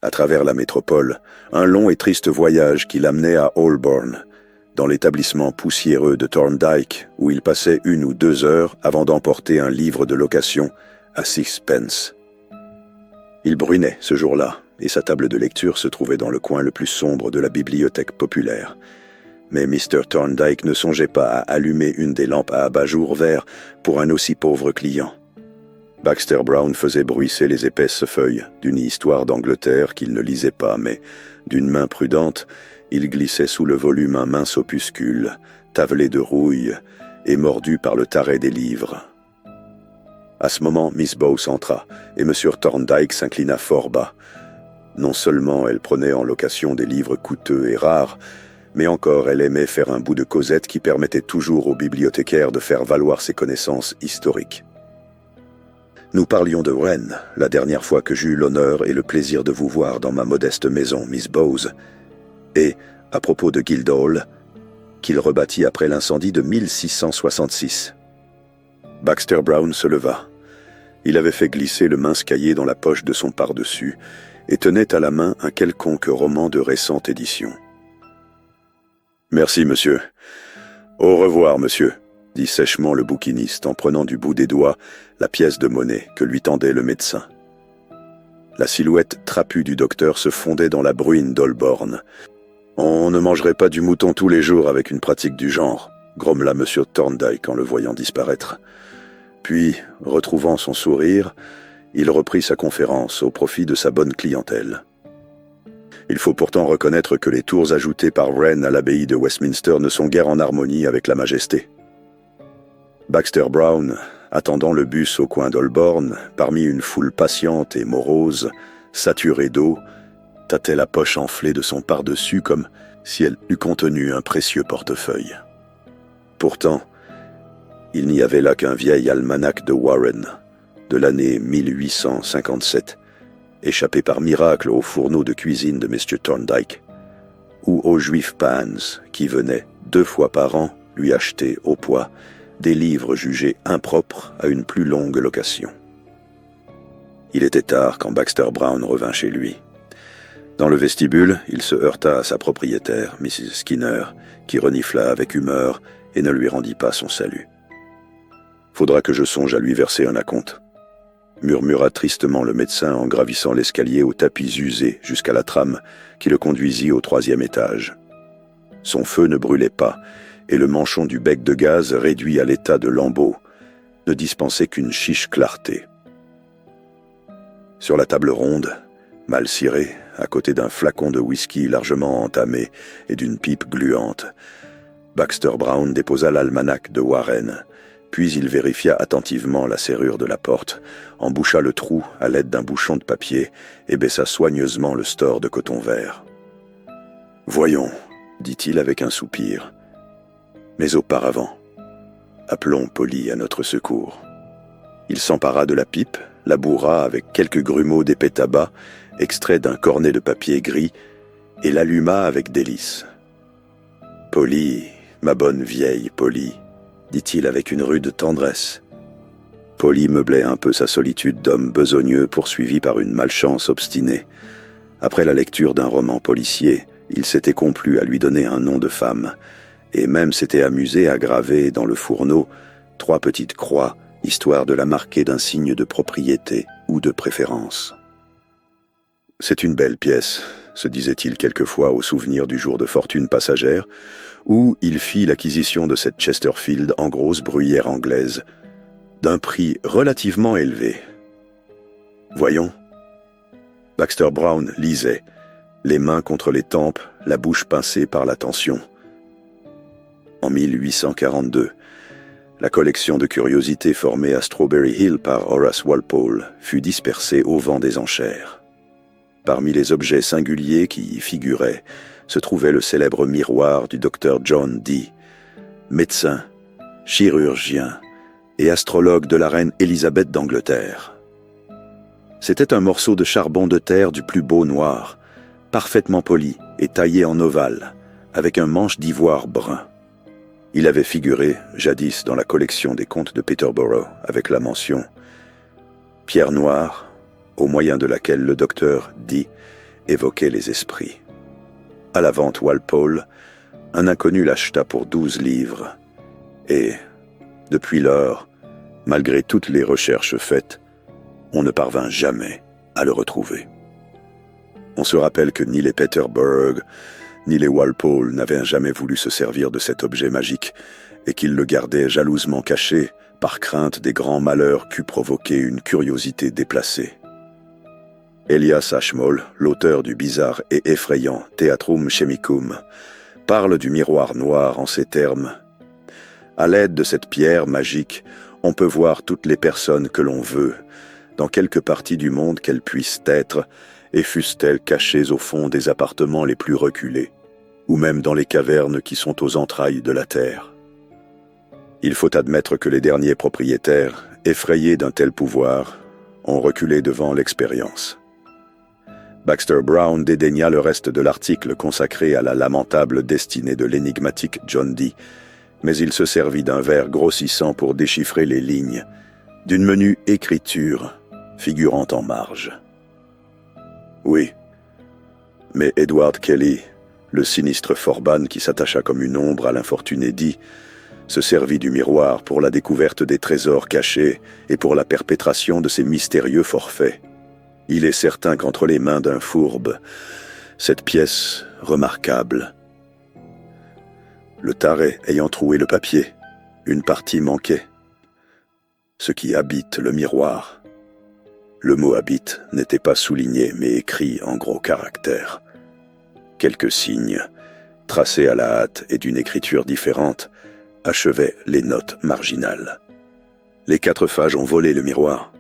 à travers la métropole, un long et triste voyage qui l'amenait à Holborn, dans l'établissement poussiéreux de Thorndyke, où il passait 1 ou 2 heures avant d'emporter un livre de location à 6 pence. Il brunait ce jour-là, et sa table de lecture se trouvait dans le coin le plus sombre de la bibliothèque populaire. Mais Mr. Thorndyke ne songeait pas à allumer une des lampes à abat-jour vert pour un aussi pauvre client. Baxter Brown faisait bruisser les épaisses feuilles d'une histoire d'Angleterre qu'il ne lisait pas, mais d'une main prudente, il glissait sous le volume un mince opuscule, tavelé de rouille et mordu par le taré des livres. À ce moment, Miss Bowes entra, et M. Thorndyke s'inclina fort bas. Non seulement elle prenait en location des livres coûteux et rares, mais encore elle aimait faire un bout de causette qui permettait toujours au bibliothécaire de faire valoir ses connaissances historiques. Nous parlions de Wren, la dernière fois que j'eus l'honneur et le plaisir de vous voir dans ma modeste maison, Miss Bowes, et, à propos de Guildhall, qu'il rebâtit après l'incendie de 1666. Baxter Brown se leva. Il avait fait glisser le mince cahier dans la poche de son pardessus et tenait à la main un quelconque roman de récente édition. « Merci, monsieur. Au revoir, monsieur », dit sèchement le bouquiniste en prenant du bout des doigts la pièce de monnaie que lui tendait le médecin. La silhouette trapue du docteur se fondait dans la bruine d'Holborn. « On ne mangerait pas du mouton tous les jours avec une pratique du genre », grommela M. Thorndyke en le voyant disparaître. Puis, retrouvant son sourire, il reprit sa conférence au profit de sa bonne clientèle. Il faut pourtant reconnaître que les tours ajoutées par Wren à l'abbaye de Westminster ne sont guère en harmonie avec la majesté. Baxter Brown, attendant le bus au coin d'Holborn, parmi une foule patiente et morose, saturée d'eau, tâtait la poche enflée de son pardessus comme si elle eût contenu un précieux portefeuille. Pourtant, il n'y avait là qu'un vieil almanach de Warren, de l'année 1857, échappé par miracle au fourneau de cuisine de Mr. Thorndyke, ou au juif Pans, qui venait, 2 fois par an, lui acheter au poids des livres jugés impropres à une plus longue location. Il était tard quand Baxter Brown revint chez lui. Dans le vestibule, il se heurta à sa propriétaire, Mrs. Skinner, qui renifla avec humeur et ne lui rendit pas son salut. « Faudra que je songe à lui verser un acompte », murmura tristement le médecin en gravissant l'escalier aux tapis usés jusqu'à la trame qui le conduisit au 3e étage. Son feu ne brûlait pas, et le manchon du bec de gaz, réduit à l'état de lambeau, ne dispensait qu'une chiche clarté. Sur la table ronde, mal cirée, à côté d'un flacon de whisky largement entamé et d'une pipe gluante, Baxter Brown déposa l'almanach de Warren, puis il vérifia attentivement la serrure de la porte, en boucha le trou à l'aide d'un bouchon de papier et baissa soigneusement le store de coton vert. « Voyons, » dit-il avec un soupir. « Mais auparavant, appelons Polly à notre secours. » Il s'empara de la pipe, la bourra avec quelques grumeaux d'épais tabac, extraits d'un cornet de papier gris, et l'alluma avec délice. « Polly, ma bonne vieille Polly, » dit-il avec une rude tendresse. Polly meublait un peu sa solitude d'homme besogneux poursuivi par une malchance obstinée. Après la lecture d'un roman policier, il s'était complu à lui donner un nom de femme, et même s'était amusé à graver dans le fourneau 3 petites croix, histoire de la marquer d'un signe de propriété ou de préférence. « C'est une belle pièce », se disait-il quelquefois au souvenir du jour de fortune passagère, où il fit l'acquisition de cette Chesterfield en grosse bruyère anglaise, d'un prix relativement élevé. Voyons. Baxter Brown lisait, les mains contre les tempes, la bouche pincée par la tension. En 1842, la collection de curiosités formée à Strawberry Hill par Horace Walpole fut dispersée au vent des enchères. Parmi les objets singuliers qui y figuraient, se trouvait le célèbre miroir du docteur John Dee, médecin, chirurgien et astrologue de la reine Élisabeth d'Angleterre. C'était un morceau de charbon de terre du plus beau noir, parfaitement poli et taillé en ovale, avec un manche d'ivoire brun. Il avait figuré, jadis, dans la collection des comtes de Peterborough, avec la mention « Pierre noire », au moyen de laquelle le docteur Dee évoquait les esprits. À la vente Walpole, un inconnu l'acheta pour 12 livres, et, depuis lors, malgré toutes les recherches faites, on ne parvint jamais à le retrouver. On se rappelle que ni les Peterborough, ni les Walpole n'avaient jamais voulu se servir de cet objet magique, et qu'ils le gardaient jalousement caché, par crainte des grands malheurs qu'eût provoqué une curiosité déplacée. Elias Ashmole, l'auteur du bizarre et effrayant Theatrum Chemicum, parle du miroir noir en ces termes. À l'aide de cette pierre magique, on peut voir toutes les personnes que l'on veut, dans quelque partie du monde qu'elles puissent être, et fussent-elles cachées au fond des appartements les plus reculés, ou même dans les cavernes qui sont aux entrailles de la terre. Il faut admettre que les derniers propriétaires, effrayés d'un tel pouvoir, ont reculé devant l'expérience. Baxter Brown dédaigna le reste de l'article consacré à la lamentable destinée de l'énigmatique John Dee, mais il se servit d'un verre grossissant pour déchiffrer les lignes d'une menue écriture figurant en marge. Oui, mais Edward Kelly, le sinistre Forban qui s'attacha comme une ombre à l'infortuné Dee, se servit du miroir pour la découverte des trésors cachés et pour la perpétration de ces mystérieux forfaits. Il est certain qu'entre les mains d'un fourbe, cette pièce remarquable. Le taré ayant troué le papier, une partie manquait. Ce qui habite le miroir. Le mot habite n'était pas souligné mais écrit en gros caractères. Quelques signes, tracés à la hâte et d'une écriture différente, achevaient les notes marginales. Les 4 Phages ont volé le miroir.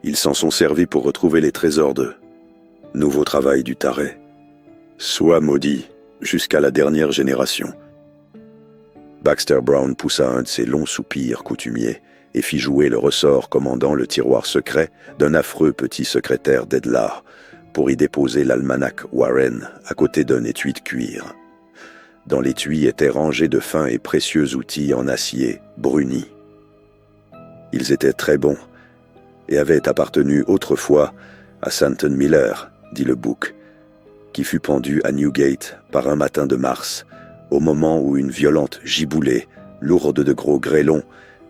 Ils s'en sont servis pour retrouver les trésors de nouveau travail du taré. Soit maudit jusqu'à la dernière génération. Baxter Brown poussa un de ses longs soupirs coutumiers et fit jouer le ressort commandant le tiroir secret d'un affreux petit secrétaire d'Edlar pour y déposer l'almanach Warren à côté d'un étui de cuir. Dans l'étui étaient rangés de fins et précieux outils en acier bruni. Ils étaient très bons et avaient appartenu autrefois à Stanton Miller, dit le bouc, qui fut pendu à Newgate par un matin de mars, au moment où une violente giboulée, lourde de gros grêlons,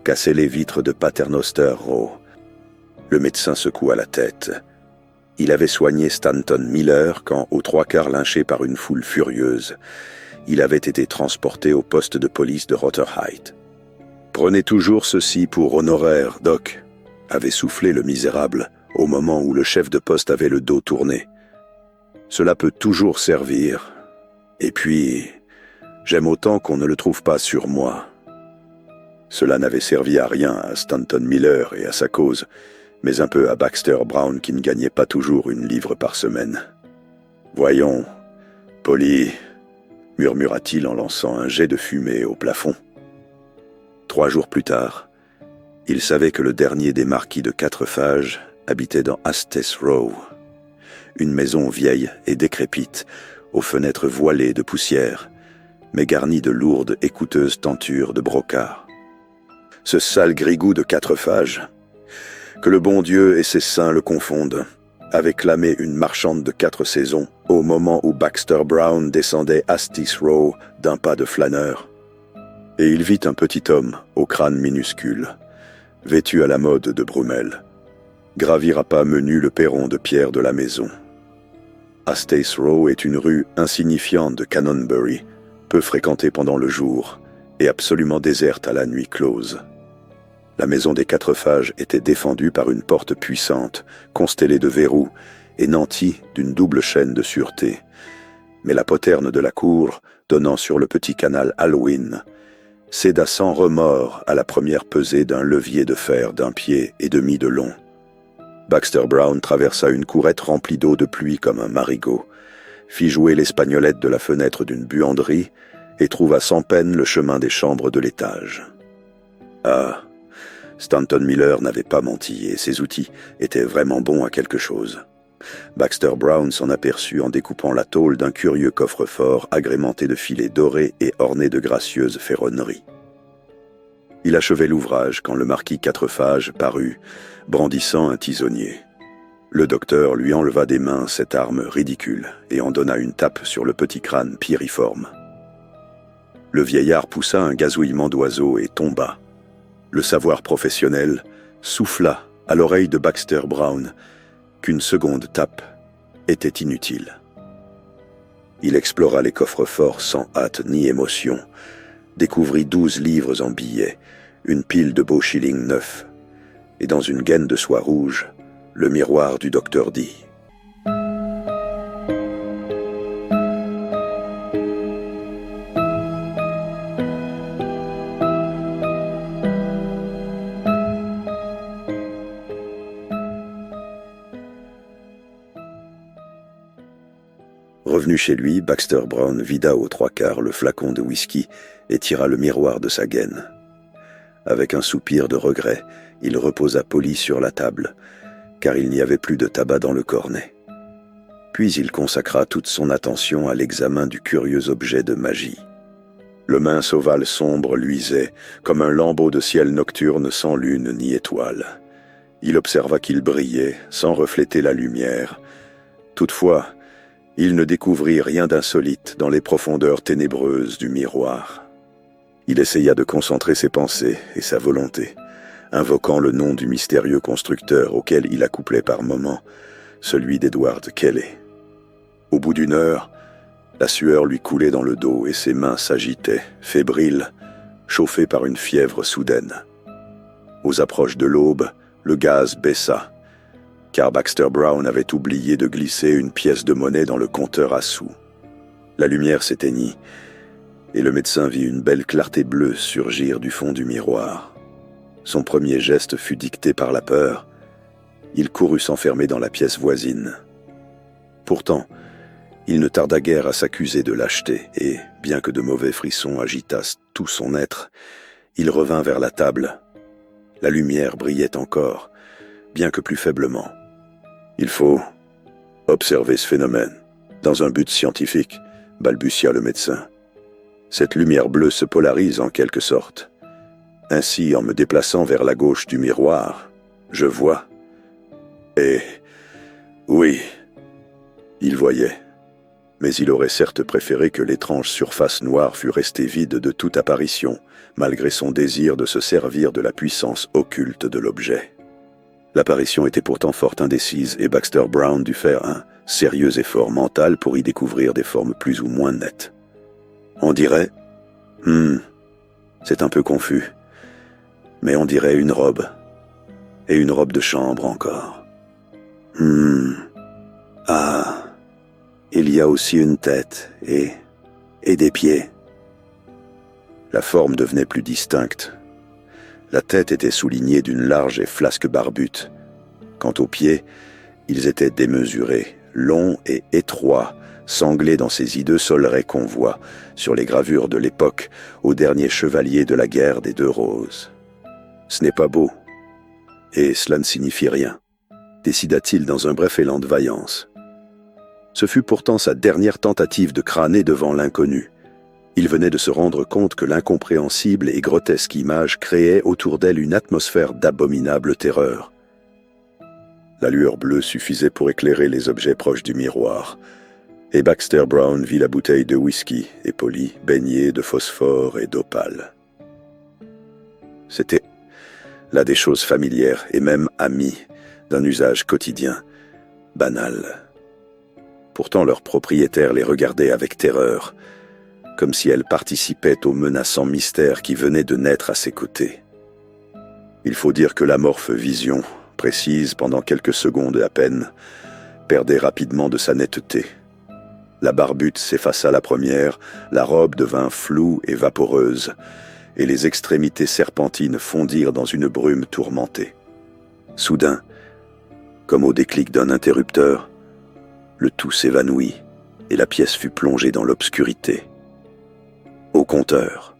cassait les vitres de Paternoster Row. Le médecin secoua la tête. Il avait soigné Stanton Miller quand, aux 3/4 lynché par une foule furieuse, il avait été transporté au poste de police de Rotherhithe. « Prenez toujours ceci pour honoraire, Doc », avait soufflé le misérable au moment où le chef de poste avait le dos tourné. « Cela peut toujours servir. Et puis, j'aime autant qu'on ne le trouve pas sur moi. » Cela n'avait servi à rien à Stanton Miller et à sa cause, mais un peu à Baxter Brown qui ne gagnait pas toujours 1 livre par semaine. « Voyons, Polly, » murmura-t-il en lançant un jet de fumée au plafond. 3 jours plus tard, il savait que le dernier des marquis de 4 Phages habitait dans Astes Row, une maison vieille et décrépite, aux fenêtres voilées de poussière, mais garnie de lourdes et coûteuses tentures de brocart. Ce sale grigou de 4 Phages, que le bon Dieu et ses saints le confondent, avait clamé une marchande de 4 saisons au moment où Baxter Brown descendait Astes Row d'un pas de flâneur. Et il vit un petit homme au crâne minuscule, vêtu à la mode de Brummel, gravir à pas menus le perron de pierre de la maison. Astes Row est une rue insignifiante de Canonbury, peu fréquentée pendant le jour et absolument déserte à la nuit close. La maison des 4 Phages était défendue par une porte puissante, constellée de verrous et nantie d'une double chaîne de sûreté. Mais la poterne de la cour, donnant sur le petit canal Alwyn, céda sans remords à la première pesée d'un levier de fer d'1,5 pied de long. Baxter Brown traversa une courette remplie d'eau de pluie comme un marigot, fit jouer l'espagnolette de la fenêtre d'une buanderie et trouva sans peine le chemin des chambres de l'étage. Ah, Stanton Miller n'avait pas menti et ses outils étaient vraiment bons à quelque chose. Baxter Brown s'en aperçut en découpant la tôle d'un curieux coffre-fort agrémenté de filets dorés et orné de gracieuses ferronneries. Il achevait l'ouvrage quand le marquis 4 Phages parut, brandissant un tisonnier. Le docteur lui enleva des mains cette arme ridicule et en donna une tape sur le petit crâne piriforme. Le vieillard poussa un gazouillement d'oiseau et tomba. Le savoir professionnel souffla à l'oreille de Baxter Brown qu'une seconde tape était inutile. Il explora les coffres-forts sans hâte ni émotion, découvrit 12 livres en billets, une pile de beaux shillings neufs, et dans une gaine de soie rouge, le miroir du docteur Dee. Revenu chez lui, Baxter Brown vida aux 3/4 le flacon de whisky et tira le miroir de sa gaine. Avec un soupir de regret, il reposa Polly sur la table, car il n'y avait plus de tabac dans le cornet. Puis il consacra toute son attention à l'examen du curieux objet de magie. Le mince ovale sombre luisait, comme un lambeau de ciel nocturne sans lune ni étoile. Il observa qu'il brillait, sans refléter la lumière. Toutefois, il ne découvrit rien d'insolite dans les profondeurs ténébreuses du miroir. Il essaya de concentrer ses pensées et sa volonté, invoquant le nom du mystérieux constructeur auquel il accouplait par moments, celui d'Edward Kelly. Au bout d'une heure, la sueur lui coulait dans le dos et ses mains s'agitaient, fébriles, chauffées par une fièvre soudaine. Aux approches de l'aube, le gaz baissa, car Baxter Brown avait oublié de glisser une pièce de monnaie dans le compteur à sous. La lumière s'éteignit, et le médecin vit une belle clarté bleue surgir du fond du miroir. Son premier geste fut dicté par la peur. Il courut s'enfermer dans la pièce voisine. Pourtant, il ne tarda guère à s'accuser de lâcheté, et, bien que de mauvais frissons agitassent tout son être, il revint vers la table. La lumière brillait encore, bien que plus faiblement. Il faut observer ce phénomène, dans un but scientifique, balbutia le médecin. Cette lumière bleue se polarise en quelque sorte. Ainsi, en me déplaçant vers la gauche du miroir, je vois. Et oui, il voyait. Mais il aurait certes préféré que l'étrange surface noire fût restée vide de toute apparition, malgré son désir de se servir de la puissance occulte de l'objet. L'apparition était pourtant fort indécise et Baxter Brown dut faire un sérieux effort mental pour y découvrir des formes plus ou moins nettes. On dirait... c'est un peu confus. Mais on dirait une robe. Et une robe de chambre encore. Ah... Il y a aussi une tête et des pieds. La forme devenait plus distincte. La tête était soulignée d'une large et flasque barbute. Quant aux pieds, ils étaient démesurés, longs et étroits, sanglés dans ces hideux solerets qu'on voit, sur les gravures de l'époque, au dernier chevalier de la guerre des 2 roses. Ce n'est pas beau, et cela ne signifie rien, décida-t-il dans un bref élan de vaillance. Ce fut pourtant sa dernière tentative de crâner devant l'inconnu. Il venait de se rendre compte que l'incompréhensible et grotesque image créait autour d'elle une atmosphère d'abominable terreur. La lueur bleue suffisait pour éclairer les objets proches du miroir, et Baxter Brown vit la bouteille de whisky et Polly baignée de phosphore et d'opale. C'était là des choses familières et même amies, d'un usage quotidien, banal. Pourtant leur propriétaire les regardait avec terreur, comme si elles participaient au menaçant mystère qui venait de naître à ses côtés. Il faut dire que l'amorphe vision, précise pendant quelques secondes à peine, perdait rapidement de sa netteté. La barbute s'effaça la première, la robe devint floue et vaporeuse, et les extrémités serpentines fondirent dans une brume tourmentée. Soudain, comme au déclic d'un interrupteur, le tout s'évanouit et la pièce fut plongée dans l'obscurité. « Au compteur !»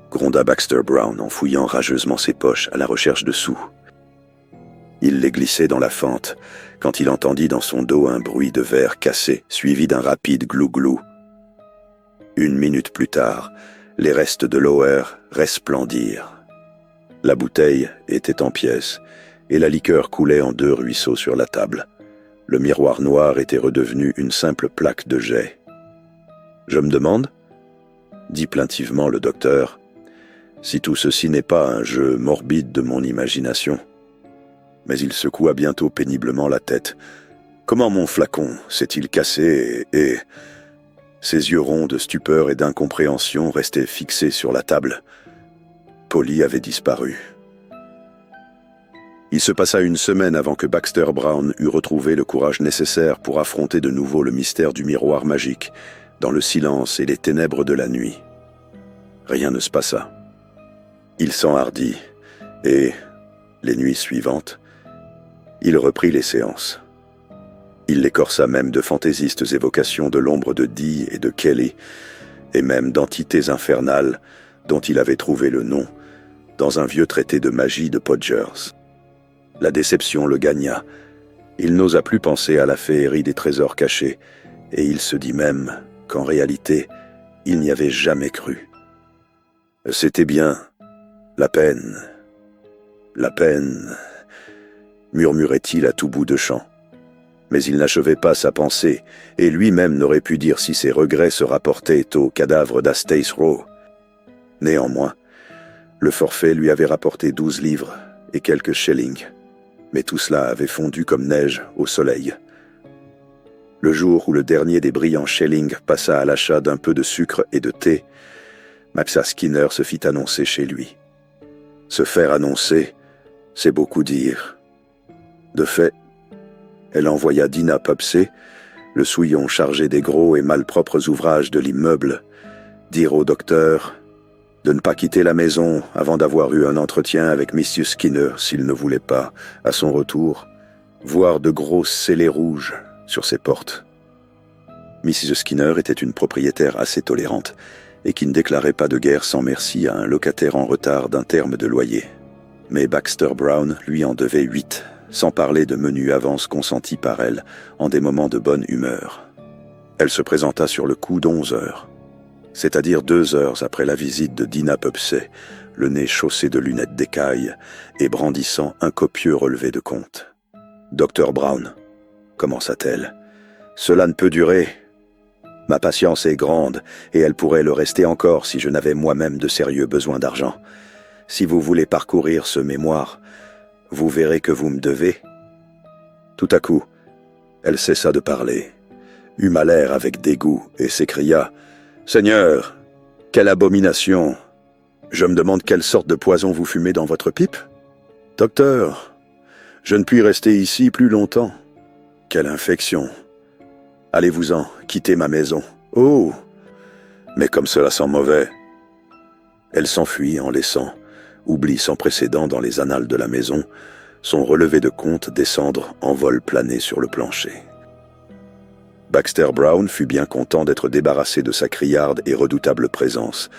gronda Baxter Brown en fouillant rageusement ses poches à la recherche de sous. Il les glissait dans la fente quand il entendit dans son dos un bruit de verre cassé suivi d'un rapide glou-glou. 1 minute plus tard, les restes de Lower resplendirent. La bouteille était en pièces et la liqueur coulait en 2 ruisseaux sur la table. Le miroir noir était redevenu une simple plaque de jet. « Je me demande, » dit plaintivement le docteur, « si tout ceci n'est pas un jeu morbide de mon imagination. » Mais il secoua bientôt péniblement la tête. Comment mon flacon s'est-il cassé et... Ses yeux ronds de stupeur et d'incompréhension restaient fixés sur la table. Polly avait disparu. Il se passa 1 semaine avant que Baxter Brown eût retrouvé le courage nécessaire pour affronter de nouveau le mystère du miroir magique, dans le silence et les ténèbres de la nuit. Rien ne se passa. Il s'enhardit, et, les nuits suivantes, il reprit les séances. Il l'écorça même de fantaisistes évocations de l'ombre de Dee et de Kelly, et même d'entités infernales dont il avait trouvé le nom dans un vieux traité de magie de Podgers. La déception le gagna. Il n'osa plus penser à la féerie des trésors cachés, et il se dit même qu'en réalité, il n'y avait jamais cru. C'était bien la peine, murmurait-il à tout bout de champ. Mais il n'achevait pas sa pensée, et lui-même n'aurait pu dire si ses regrets se rapportaient au cadavre d'Astace Row. Néanmoins, le forfait lui avait rapporté 12 livres et quelques shillings, mais tout cela avait fondu comme neige au soleil. Le jour où le dernier des brillants shillings passa à l'achat d'un peu de sucre et de thé, Maxa Skinner se fit annoncer chez lui. Se faire annoncer, c'est beaucoup dire. De fait, elle envoya Dinah Pubsey, le souillon chargé des gros et malpropres ouvrages de l'immeuble, dire au docteur de ne pas quitter la maison avant d'avoir eu un entretien avec Monsieur Skinner s'il ne voulait pas, à son retour, voir de grosses scellés rouges sur ses portes. Mrs. Skinner était une propriétaire assez tolérante et qui ne déclarait pas de guerre sans merci à un locataire en retard d'un terme de loyer. Mais Baxter Brown lui en devait 8, sans parler de menus avances consentis par elle en des moments de bonne humeur. Elle se présenta sur le coup d'11 heures, c'est-à-dire 2 heures après la visite de Dinah Pubsey, le nez chaussé de lunettes d'écaille et brandissant un copieux relevé de compte. « Dr Brown, commença-t-elle, cela ne peut durer. Ma patience est grande et elle pourrait le rester encore si je n'avais moi-même de sérieux besoins d'argent. Si vous voulez parcourir ce mémoire, vous verrez que vous me devez. » Tout à coup, elle cessa de parler, eut l'air avec dégoût et s'écria « Seigneur, quelle abomination! Je me demande quelle sorte de poison vous fumez dans votre pipe? Docteur, je ne puis rester ici plus longtemps. Quelle infection! Allez-vous-en, quittez ma maison. Oh! Mais comme cela sent mauvais. » Elle s'enfuit en laissant, oubli sans précédent dans les annales de la maison, son relevé de compte descendre en vol plané sur le plancher. Baxter Brown fut bien content d'être débarrassé de sa criarde et redoutable présence,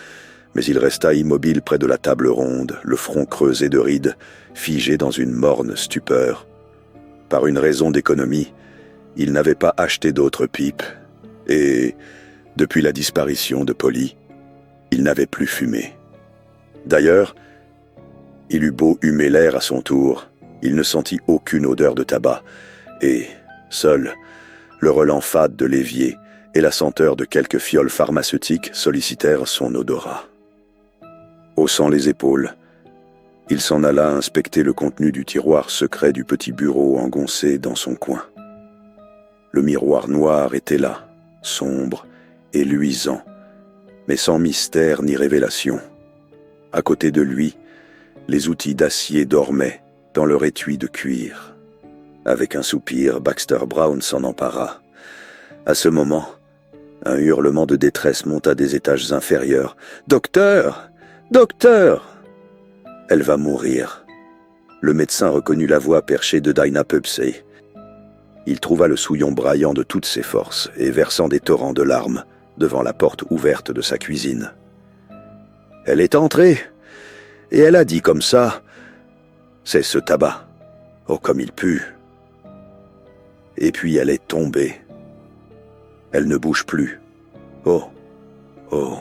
mais il resta immobile près de la table ronde, le front creusé de rides, figé dans une morne stupeur. Par une raison d'économie, il n'avait pas acheté d'autres pipes, et, depuis la disparition de Polly, il n'avait plus fumé. D'ailleurs, il eut beau humer l'air à son tour, il ne sentit aucune odeur de tabac, et, seul, le relent fade de l'évier et la senteur de quelques fioles pharmaceutiques sollicitèrent son odorat. Haussant les épaules, il s'en alla inspecter le contenu du tiroir secret du petit bureau engoncé dans son coin. Le miroir noir était là, sombre et luisant, mais sans mystère ni révélation. À côté de lui, les outils d'acier dormaient dans leur étui de cuir. Avec un soupir, Baxter Brown s'en empara. À ce moment, un hurlement de détresse monta des étages inférieurs. « Docteur! Docteur !» « Elle va mourir. » Le médecin reconnut la voix perchée de Dinah Pubsey. Il trouva le souillon braillant de toutes ses forces et versant des torrents de larmes devant la porte ouverte de sa cuisine. « Elle est entrée, et elle a dit comme ça, « C'est ce tabac. Oh, comme il pue. » Et puis elle est tombée. Elle ne bouge plus. Oh, oh.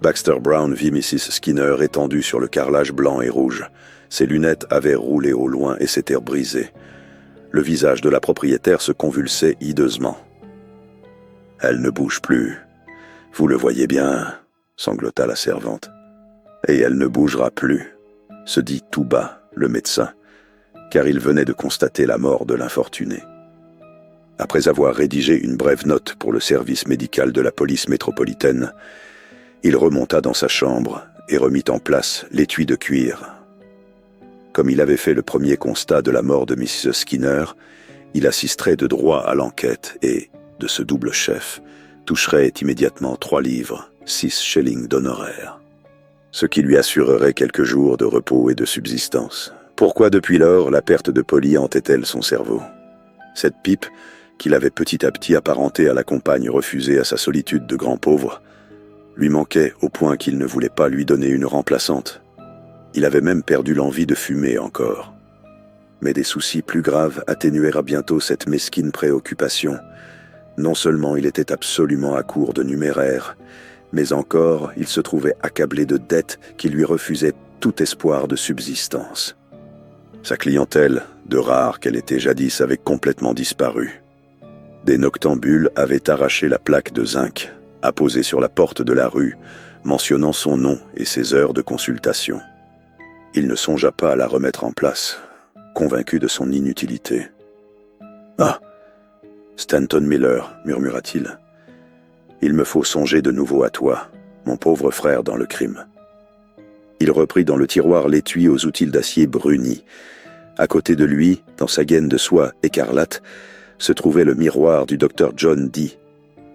Baxter Brown vit Mrs. Skinner étendue sur le carrelage blanc et rouge. Ses lunettes avaient roulé au loin et s'étaient brisées. Le visage de la propriétaire se convulsait hideusement. « Elle ne bouge plus. Vous le voyez bien, » sanglota la servante. « Et elle ne bougera plus, » se dit tout bas le médecin, car il venait de constater la mort de l'infortunée. Après avoir rédigé une brève note pour le service médical de la police métropolitaine, il remonta dans sa chambre et remit en place l'étui de cuir. Comme il avait fait le premier constat de la mort de Mrs. Skinner, il assisterait de droit à l'enquête et, de ce double chef, toucherait immédiatement 3 livres, 6 shillings d'honoraires. Ce qui lui assurerait quelques jours de repos et de subsistance. Pourquoi depuis lors la perte de Polly hantait-elle son cerveau? Cette pipe, qu'il avait petit à petit apparentée à la compagne refusée à sa solitude de grand pauvre, lui manquait au point qu'il ne voulait pas lui donner une remplaçante. Il avait même perdu l'envie de fumer encore. Mais des soucis plus graves atténuèrent bientôt cette mesquine préoccupation. Non seulement il était absolument à court de numéraire, mais encore il se trouvait accablé de dettes qui lui refusaient tout espoir de subsistance. Sa clientèle, de rare qu'elle était jadis, avait complètement disparu. Des noctambules avaient arraché la plaque de zinc, apposée sur la porte de la rue, mentionnant son nom et ses heures de consultation. Il ne songea pas à la remettre en place, convaincu de son inutilité. « Ah, Stanton Miller, murmura-t-il. Il me faut songer de nouveau à toi, mon pauvre frère dans le crime. » Il reprit dans le tiroir l'étui aux outils d'acier bruni. À côté de lui, dans sa gaine de soie écarlate, se trouvait le miroir du docteur John Dee.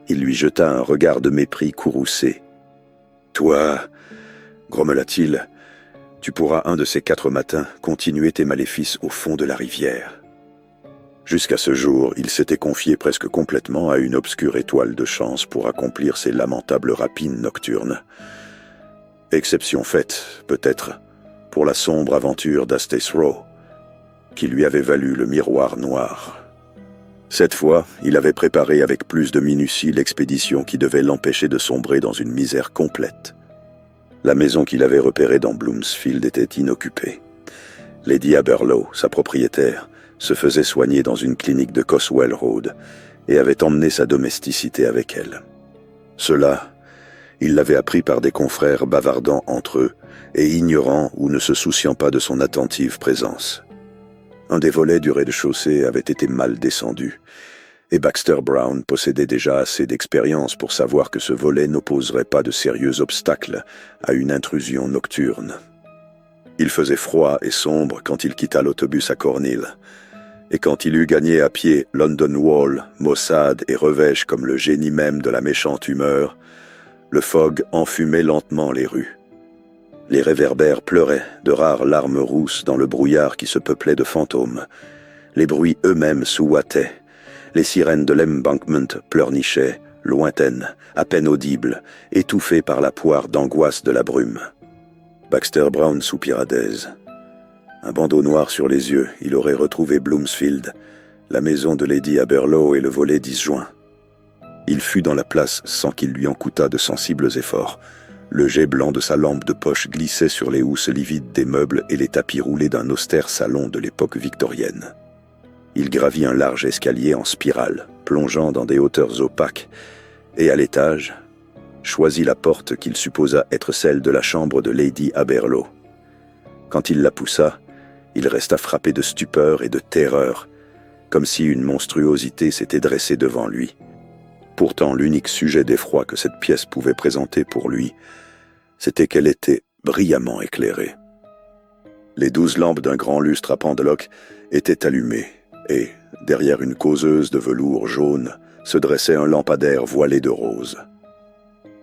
Il lui jeta un regard de mépris courroucé. « Toi, grommela-t-il, tu pourras un de ces 4 matins continuer tes maléfices au fond de la rivière. » Jusqu'à ce jour, il s'était confié presque complètement à une obscure étoile de chance pour accomplir ses lamentables rapines nocturnes. Exception faite, peut-être, pour la sombre aventure d'Astes Row, qui lui avait valu le miroir noir. Cette fois, il avait préparé avec plus de minutie l'expédition qui devait l'empêcher de sombrer dans une misère complète. La maison qu'il avait repérée dans Bloomsfield était inoccupée. Lady Aberlow, sa propriétaire, se faisait soigner dans une clinique de Coswell Road et avait emmené sa domesticité avec elle. Cela, il l'avait appris par des confrères bavardant entre eux et ignorant ou ne se souciant pas de son attentive présence. Un des volets du rez-de-chaussée avait été mal descendu, et Baxter Brown possédait déjà assez d'expérience pour savoir que ce volet n'opposerait pas de sérieux obstacles à une intrusion nocturne. Il faisait froid et sombre quand il quitta l'autobus à Cornhill, et quand il eut gagné à pied London Wall, maussade et revêche comme le génie même de la méchante humeur, le fog enfumait lentement les rues. Les réverbères pleuraient de rares larmes rousses dans le brouillard qui se peuplait de fantômes. Les bruits eux-mêmes souhaitaient. Les sirènes de l'embankment pleurnichaient, lointaines, à peine audibles, étouffées par la poire d'angoisse de la brume. Baxter Brown soupira d'aise. Un bandeau noir sur les yeux, il aurait retrouvé Bloomsfield, la maison de Lady Aberlow et le volet disjoint. Il fut dans la place sans qu'il lui en coûtât de sensibles efforts. Le jet blanc de sa lampe de poche glissait sur les housses livides des meubles et les tapis roulés d'un austère salon de l'époque victorienne. Il gravit un large escalier en spirale, plongeant dans des hauteurs opaques, et à l'étage, choisit la porte qu'il supposa être celle de la chambre de Lady Aberlow. Quand il la poussa, il resta frappé de stupeur et de terreur, comme si une monstruosité s'était dressée devant lui. Pourtant, l'unique sujet d'effroi que cette pièce pouvait présenter pour lui, c'était qu'elle était brillamment éclairée. Les 12 lampes d'un grand lustre à pendeloque étaient allumées, et, derrière une causeuse de velours jaune, se dressait un lampadaire voilé de rose.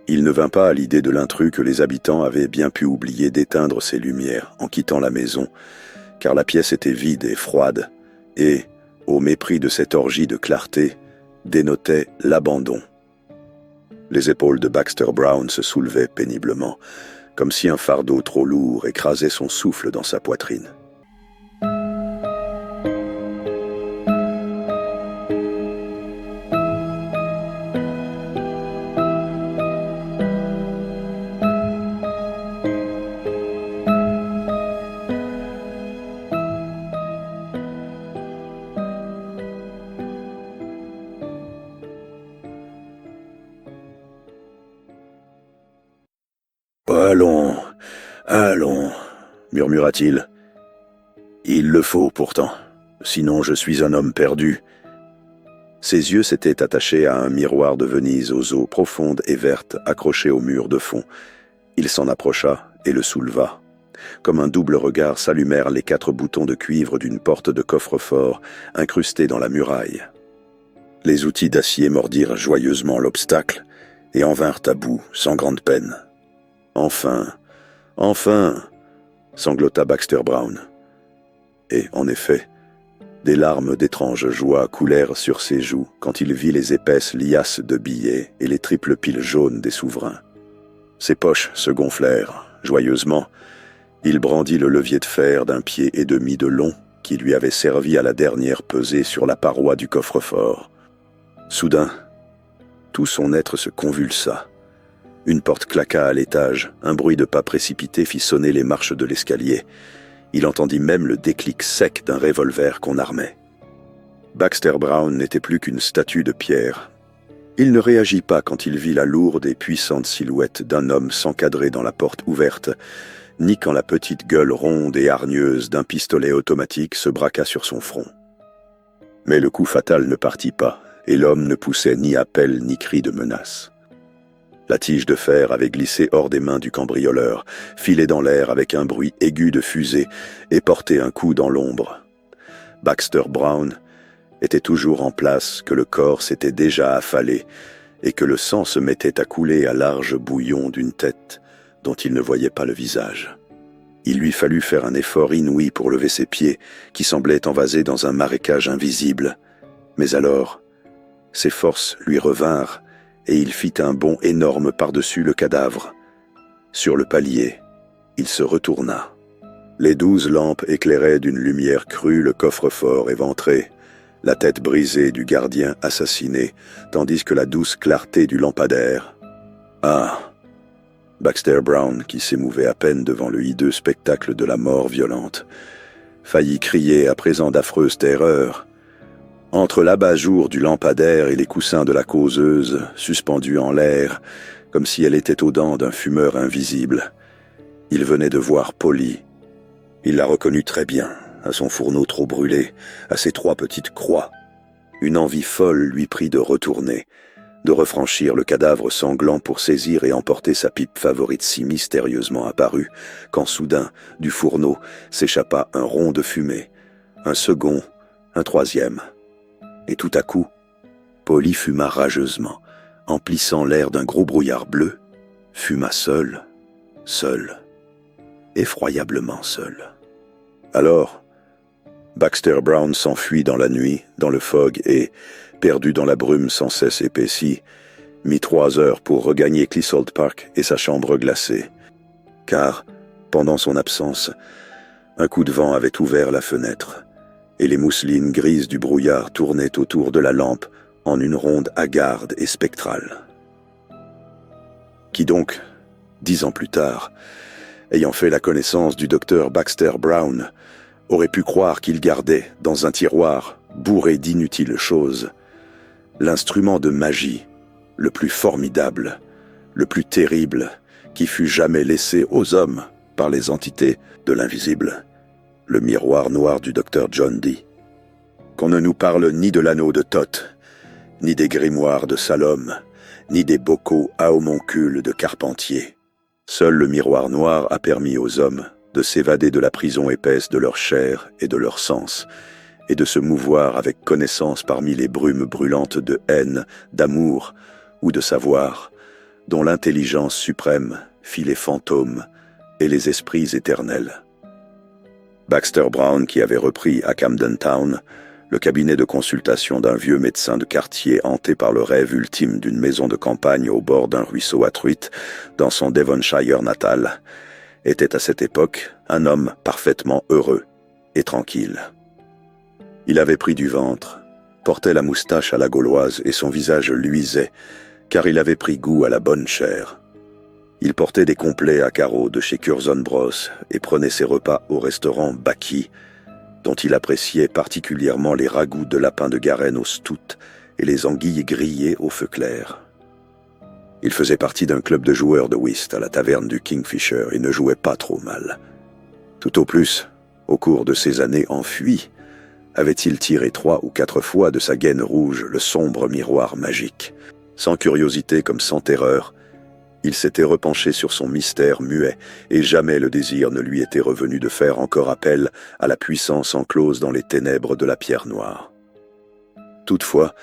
Il ne vint pas à l'idée de l'intrus que les habitants avaient bien pu oublier d'éteindre ces lumières en quittant la maison, car la pièce était vide et froide, et, au mépris de cette orgie de clarté, dénotait l'abandon. Les épaules de Baxter Brown se soulevaient péniblement, comme si un fardeau trop lourd écrasait son souffle dans sa poitrine. Allons, allons, murmura-t-il. Il le faut pourtant, sinon je suis un homme perdu. Ses yeux s'étaient attachés à un miroir de Venise aux eaux profondes et vertes accroché au mur de fond. Il s'en approcha et le souleva. Comme un double regard s'allumèrent les 4 boutons de cuivre d'une porte de coffre-fort incrustée dans la muraille. Les outils d'acier mordirent joyeusement l'obstacle et en vinrent à bout sans grande peine. Enfin, enfin, sanglota Baxter Brown. Et, en effet, Des larmes d'étrange joie coulèrent sur ses joues quand il vit les épaisses liasses de billets et les triples piles jaunes des souverains. Ses poches se gonflèrent. Joyeusement, il brandit le levier de fer d'un pied et demi de long qui lui avait servi à la dernière pesée sur la paroi du coffre-fort. Soudain, tout son être se convulsa. Une porte claqua à l'étage, un bruit de pas précipité fit sonner les marches de l'escalier. Il entendit même le déclic sec d'un revolver qu'on armait. Baxter Brown n'était plus qu'une statue de pierre. Il ne réagit pas quand il vit la lourde et puissante silhouette d'un homme s'encadrer dans la porte ouverte, ni quand la petite gueule ronde et hargneuse d'un pistolet automatique se braqua sur son front. Mais le coup fatal ne partit pas, et l'homme ne poussait ni appel ni cri de menace. La tige de fer avait glissé hors des mains du cambrioleur, filé dans l'air avec un bruit aigu de fusée et porté un coup dans l'ombre. Baxter Brown était toujours en place, que le corps s'était déjà affalé et que le sang se mettait à couler à large bouillon d'une tête dont il ne voyait pas le visage. Il lui fallut faire un effort inouï pour lever ses pieds, qui semblaient envasés dans un marécage invisible. Mais alors, ses forces lui revinrent, et il fit un bond énorme par-dessus le cadavre. Sur le palier, il se retourna. Les 12 lampes éclairaient d'une lumière crue le coffre-fort éventré, la tête brisée du gardien assassiné, tandis que la douce clarté du lampadaire. Ah! Baxter Brown, qui s'émouvait à peine devant le hideux spectacle de la mort violente, faillit crier à présent d'affreuse terreur. Entre l'abat-jour du lampadaire et les coussins de la causeuse, suspendus en l'air, comme si elle était aux dents d'un fumeur invisible, il venait de voir Polly. Il la reconnut très bien, à son fourneau trop brûlé, à ses 3 petites croix. Une envie folle lui prit de retourner, de refranchir le cadavre sanglant pour saisir et emporter sa pipe favorite si mystérieusement apparue, quand soudain, du fourneau, s'échappa un rond de fumée, un second, un troisième. Et tout à coup, Polly fuma rageusement, emplissant l'air d'un gros brouillard bleu, fuma seul, effroyablement seul. Alors, Baxter Brown s'enfuit dans la nuit, dans le fog et, perdu dans la brume sans cesse épaissie, mit 3 heures pour regagner Clissold Park et sa chambre glacée. Car, pendant son absence, un coup de vent avait ouvert la fenêtre, et les mousselines grises du brouillard tournaient autour de la lampe en une ronde hagarde et spectrale. Qui donc, 10 ans plus tard, ayant fait la connaissance du docteur Baxter Brown, aurait pu croire qu'il gardait, dans un tiroir bourré d'inutiles choses, l'instrument de magie le plus formidable, le plus terrible, qui fut jamais laissé aux hommes par les entités de l'invisible, le miroir noir du docteur John Dee. Qu'on ne nous parle ni de l'anneau de Thoth, ni des grimoires de Salom, ni des bocaux à homoncules de Carpentier. Seul le miroir noir a permis aux hommes de s'évader de la prison épaisse de leur chair et de leur sens, et de se mouvoir avec connaissance parmi les brumes brûlantes de haine, d'amour ou de savoir, dont l'intelligence suprême fit les fantômes et les esprits éternels. Baxter Brown, qui avait repris à Camden Town le cabinet de consultation d'un vieux médecin de quartier hanté par le rêve ultime d'une maison de campagne au bord d'un ruisseau à truites dans son Devonshire natal, était à cette époque un homme parfaitement heureux et tranquille. Il avait pris du ventre, portait la moustache à la gauloise et son visage luisait, car il avait pris goût à la bonne chair. Il portait des complets à carreaux de chez Curzon Bros et prenait ses repas au restaurant Baki, dont il appréciait particulièrement les ragoûts de lapin de Garenne au stout et les anguilles grillées au feu clair. Il faisait partie d'un club de joueurs de whist à la taverne du Kingfisher et ne jouait pas trop mal. Tout au plus, au cours de ces années en fuite, avait-il tiré 3 ou 4 fois de sa gaine rouge le sombre miroir magique. Sans curiosité comme sans terreur, il s'était repenché sur son mystère muet, et jamais le désir ne lui était revenu de faire encore appel à la puissance enclose dans les ténèbres de la pierre noire. Toutefois,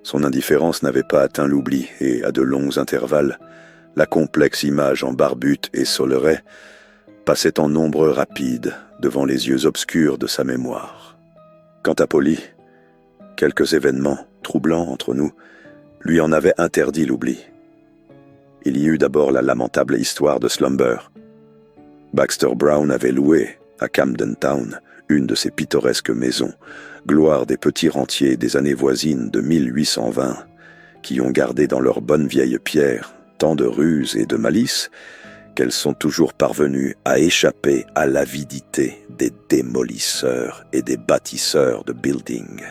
son indifférence n'avait pas atteint l'oubli, et à de longs intervalles, la complexe image en barbute et solerait passait en nombre rapide devant les yeux obscurs de sa mémoire. Quant à Polly, quelques événements troublants entre nous lui en avaient interdit l'oubli. Il y eut d'abord la lamentable histoire de Slumber. Baxter Brown avait loué, à Camden Town, une de ces pittoresques maisons, gloire des petits rentiers des années voisines de 1820, qui ont gardé dans leurs bonnes vieilles pierres tant de ruses et de malice qu'elles sont toujours parvenues à échapper à l'avidité des démolisseurs et des bâtisseurs de buildings.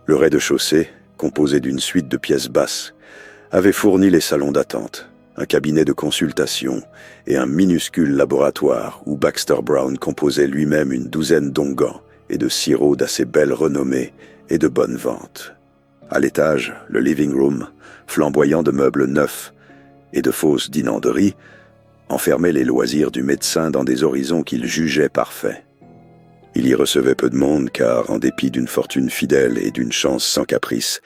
Le rez-de-chaussée, composé d'une suite de pièces basses, avait fourni les salons d'attente, un cabinet de consultation et un minuscule laboratoire où Baxter Brown composait lui-même une douzaine d'onguents et de sirops d'assez belle renommée et de bonne vente. À l'étage, le living room, flamboyant de meubles neufs et de fausses dinanderies, enfermait les loisirs du médecin dans des horizons qu'il jugeait parfaits. Il y recevait peu de monde car, en dépit d'une fortune fidèle et d'une chance sans caprice,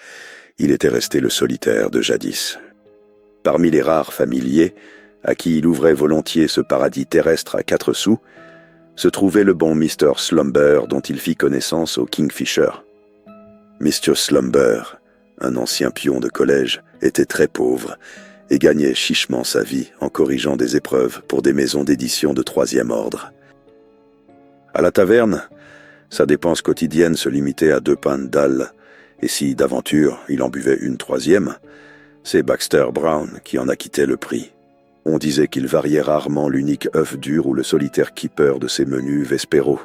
il était resté le solitaire de jadis. Parmi les rares familiers, à qui il ouvrait volontiers ce paradis terrestre à 4 sous, se trouvait le bon Mr. Slumber dont il fit connaissance au Kingfisher. Mr. Slumber, un ancien pion de collège, était très pauvre et gagnait chichement sa vie en corrigeant des épreuves pour des maisons d'édition de 3e ordre. À la taverne, sa dépense quotidienne se limitait à 2 pintes d'ale, et si, d'aventure, il en buvait une 3e, c'est Baxter Brown qui en acquittait le prix. On disait qu'il variait rarement l'unique œuf dur ou le solitaire keeper de ses menus Vespero,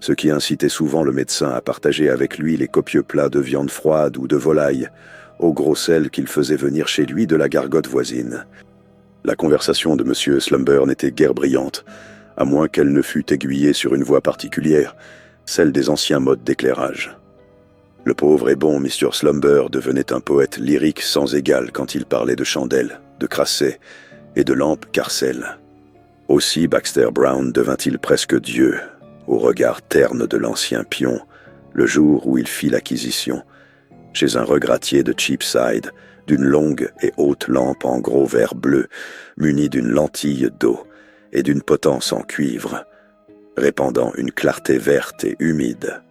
ce qui incitait souvent le médecin à partager avec lui les copieux plats de viande froide ou de volaille, au gros sel qu'il faisait venir chez lui de la gargote voisine. La conversation de M. Slumber n'était guère brillante, à moins qu'elle ne fût aiguillée sur une voie particulière, celle des anciens modes d'éclairage. Le pauvre et bon Mr. Slumber devenait un poète lyrique sans égal quand il parlait de chandelles, de crasset et de lampes Carcel. Aussi Baxter Brown devint-il presque Dieu, au regard terne de l'ancien pion, le jour où il fit l'acquisition, chez un regrattier de Cheapside, d'une longue et haute lampe en gros verre bleu, munie d'une lentille d'eau et d'une potence en cuivre, répandant une clarté verte et humide.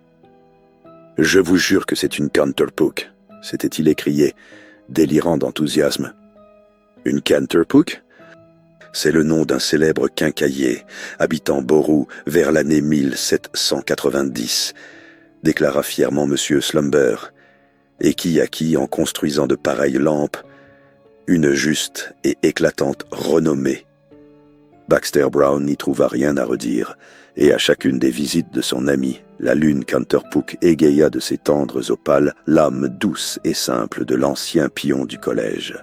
« Je vous jure que c'est une Counterpook », s'était-il écrié, délirant d'enthousiasme. « Une Counterpook ? C'est le nom d'un célèbre quincaillier, habitant Borough vers l'année 1790, déclara fièrement M. Slumber, et qui acquit en construisant de pareilles lampes une juste et éclatante renommée. Baxter Brown n'y trouva rien à redire, et à chacune des visites de son ami, la lune Counterpook égaya de ses tendres opales l'âme douce et simple de l'ancien pion du collège.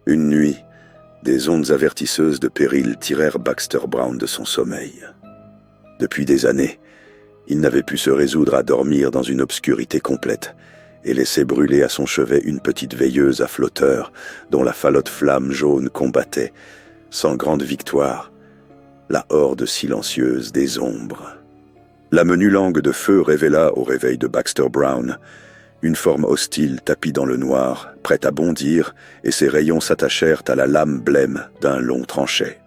Une nuit, des ondes avertisseuses de péril tirèrent Baxter Brown de son sommeil. Depuis des années, il n'avait pu se résoudre à dormir dans une obscurité complète et laisser brûler à son chevet une petite veilleuse à flotteur dont la falote flamme jaune combattait, sans grande victoire, la horde silencieuse des ombres. La menue langue de feu révéla au réveil de Baxter Brown une forme hostile tapie dans le noir, prête à bondir, et ses rayons s'attachèrent à la lame blême d'un long tranchet.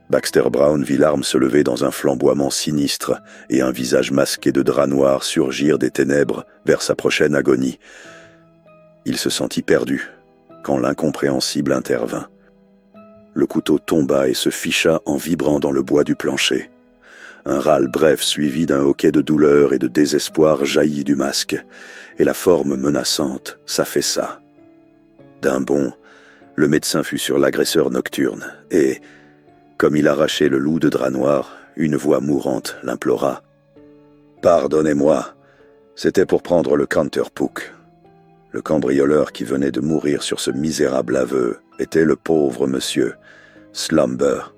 Baxter Brown vit l'arme se lever dans un flamboiement sinistre et un visage masqué de drap noir surgir des ténèbres vers sa prochaine agonie. Il se sentit perdu quand l'incompréhensible intervint. Le couteau tomba et se ficha en vibrant dans le bois du plancher. Un râle bref suivi d'un hoquet de douleur et de désespoir jaillit du masque, et la forme menaçante s'affaissa. D'un bond, le médecin fut sur l'agresseur nocturne, et, comme il arrachait le loup de drap noir, une voix mourante l'implora. « Pardonnez-moi, c'était pour prendre le Counterpook. » Le cambrioleur qui venait de mourir sur ce misérable aveu était le pauvre monsieur Slumber.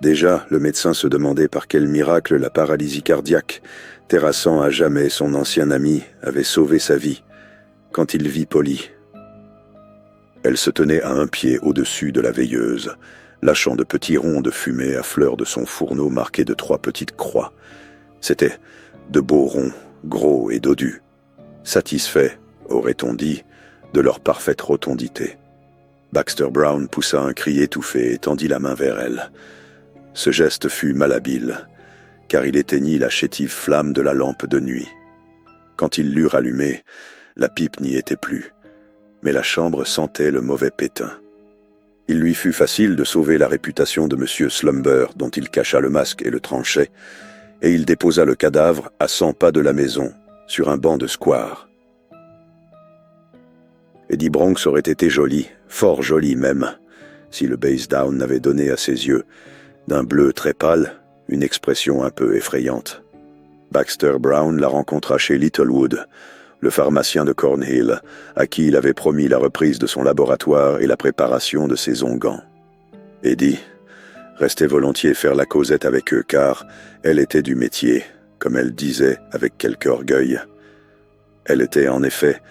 Déjà, le médecin se demandait par quel miracle la paralysie cardiaque, terrassant à jamais son ancien ami, avait sauvé sa vie, quand il vit Polly. Elle se tenait à un pied au-dessus de la veilleuse, lâchant de petits ronds de fumée à fleur de son fourneau marqué de 3 petites croix. C'étaient de beaux ronds, gros et dodus, satisfaits, aurait-on dit, de leur parfaite rotondité. Baxter Brown poussa un cri étouffé et tendit la main vers elle. Ce geste fut malhabile, car il éteignit la chétive flamme de la lampe de nuit. Quand il l'eut rallumée, la pipe n'y était plus, mais la chambre sentait le mauvais pétain. Il lui fut facile de sauver la réputation de M. Slumber, dont il cacha le masque et le tranchet, et il déposa le cadavre à 100 pas de la maison, sur un banc de square. Eddie Bronx aurait été joli, fort joli même, si le Basedown n'avait donné à ses yeux, d'un bleu très pâle, une expression un peu effrayante. Baxter Brown la rencontra chez Littlewood, le pharmacien de Cornhill, à qui il avait promis la reprise de son laboratoire et la préparation de ses onguents. Eddie restait volontiers faire la causette avec eux, car elle était du métier, comme elle disait avec quelque orgueil. Elle était en effet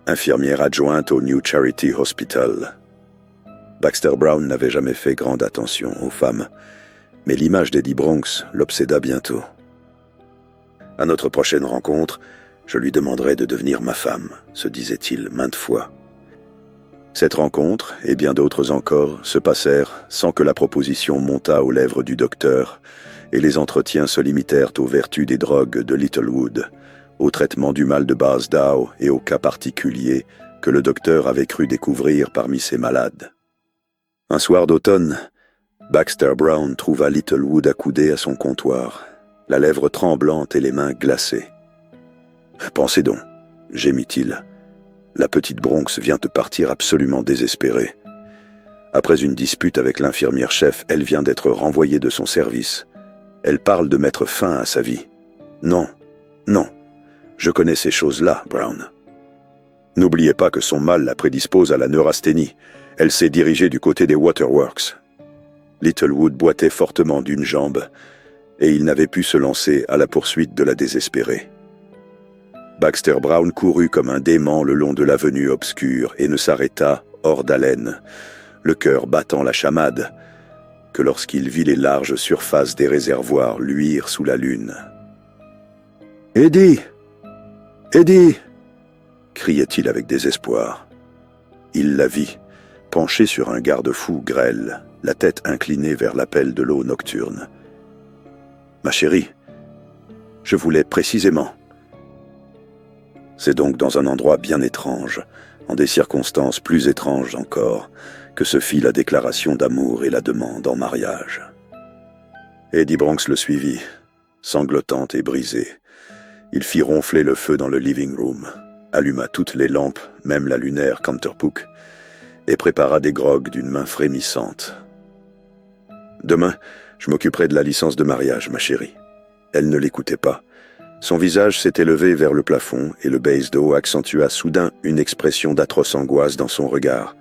infirmière adjointe au New Charity Hospital. Baxter Brown n'avait jamais fait grande attention aux femmes, mais l'image d'Eddie Bronx l'obséda bientôt. À notre prochaine rencontre, je lui demanderai de devenir ma femme, se disait-il maintes fois. Cette rencontre, et bien d'autres encore, se passèrent sans que la proposition montât aux lèvres du docteur, et les entretiens se limitèrent aux vertus des drogues de Littlewood, au traitement du mal de Basedow et aux cas particuliers que le docteur avait cru découvrir parmi ses malades. Un soir d'automne, Baxter Brown trouva Littlewood accoudé à son comptoir, la lèvre tremblante et les mains glacées. « Pensez donc, gémit-il. La petite Bronx vient de partir absolument désespérée. Après une dispute avec l'infirmière-chef, elle vient d'être renvoyée de son service. Elle parle de mettre fin à sa vie. Non, non, je connais ces choses-là, Brown. N'oubliez pas que son mal la prédispose à la neurasthénie. Elle s'est dirigée du côté des Waterworks. » Littlewood boitait fortement d'une jambe, et il n'avait pu se lancer à la poursuite de la désespérée. Baxter Brown courut comme un dément le long de l'avenue obscure et ne s'arrêta, hors d'haleine, le cœur battant la chamade, que lorsqu'il vit les larges surfaces des réservoirs luire sous la lune. « Eddie! Eddie !» criait-il avec désespoir. Il la vit, penchée sur un garde-fou grêle, la tête inclinée vers l'appel de l'eau nocturne. « Ma chérie, je voulais précisément... » C'est donc dans un endroit bien étrange, en des circonstances plus étranges encore, que se fit la déclaration d'amour et la demande en mariage. Eddie Bronx le suivit, sanglotant et brisé. Il fit ronfler le feu dans le living room, alluma toutes les lampes, même la lunaire Counterpook, et prépara des grogs d'une main frémissante. « Demain, je m'occuperai de la licence de mariage, ma chérie. » Elle ne l'écoutait pas. Son visage s'était levé vers le plafond et le Basedow accentua soudain une expression d'atroce angoisse dans son regard.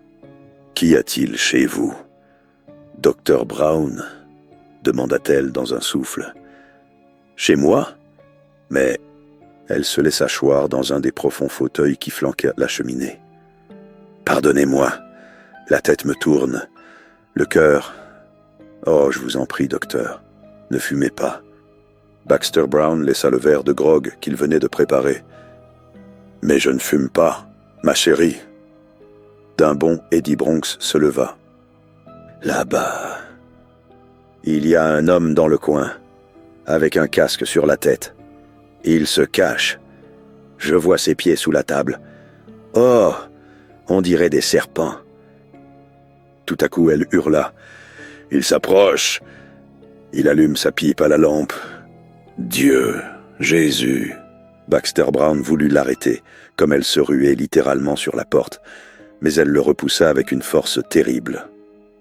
« Qu'y a-t-il chez vous, Dr. Brown ?» demanda-t-elle dans un souffle. « Chez moi ?» Mais elle se laissa choir dans un des profonds fauteuils qui flanquaient la cheminée. « Pardonnez-moi, la tête me tourne, le cœur... Oh, je vous en prie, docteur, ne fumez pas. » Baxter Brown laissa le verre de grog qu'il venait de préparer. « Mais je ne fume pas, ma chérie. » D'un bond, Eddie Bronx se leva. « Là-bas, il y a un homme dans le coin, avec un casque sur la tête. Il se cache. Je vois ses pieds sous la table. Oh, on dirait des serpents. » Tout à coup, elle hurla. « Il s'approche !» Il allume sa pipe à la lampe. « Dieu, Jésus !» Baxter Brown voulut l'arrêter, comme elle se ruait littéralement sur la porte, mais elle le repoussa avec une force terrible.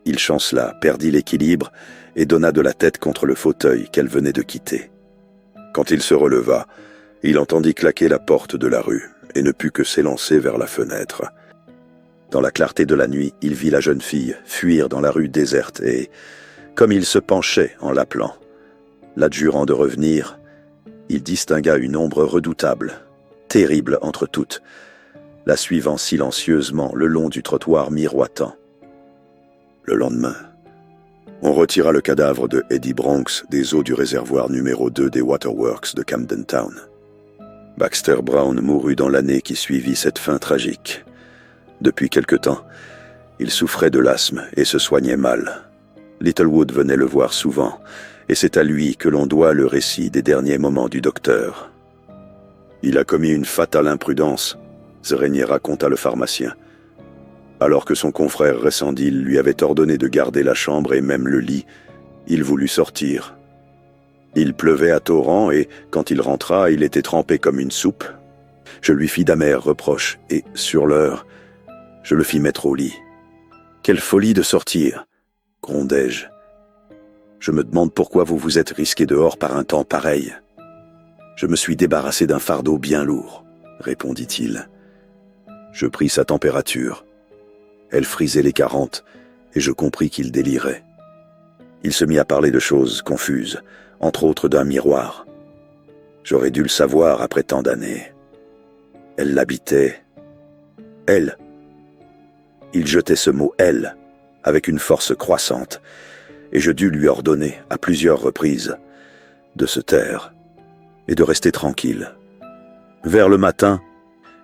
Il chancela, perdit l'équilibre et donna de la tête contre le fauteuil qu'elle venait de quitter. Quand il se releva, il entendit claquer la porte de la rue et ne put que s'élancer vers la fenêtre. Dans la clarté de la nuit, il vit la jeune fille fuir dans la rue déserte et, comme il se penchait en l'appelant, l'adjurant de revenir, il distingua une ombre redoutable, terrible entre toutes, la suivant silencieusement le long du trottoir miroitant. Le lendemain, on retira le cadavre de Eddie Bronx des eaux du réservoir numéro 2 des Waterworks de Camden Town. Baxter Brown mourut dans l'année qui suivit cette fin tragique. Depuis quelque temps, il souffrait de l'asthme et se soignait mal. Littlewood venait le voir souvent, et c'est à lui que l'on doit le récit des derniers moments du docteur. Il a commis une fatale imprudence, Zrenier raconta le pharmacien. Alors que son confrère Ressendil lui avait ordonné de garder la chambre et même le lit, il voulut sortir. Il pleuvait à torrents et, quand il rentra, il était trempé comme une soupe. Je lui fis d'amers reproches et, sur l'heure, je le fis mettre au lit. « Quelle folie de sortir !» grondai-je. « Je me demande pourquoi vous vous êtes risqué dehors par un temps pareil. »« Je me suis débarrassé d'un fardeau bien lourd, » répondit-il. Je pris sa température. Elle frisait les 40 et je compris qu'il délirait. Il se mit à parler de choses confuses, entre autres d'un miroir. J'aurais dû le savoir après tant d'années. Elle l'habitait. Elle. Il jetait ce mot « elle » avec une force croissante, et je dus lui ordonner, à plusieurs reprises, de se taire et de rester tranquille. Vers le matin,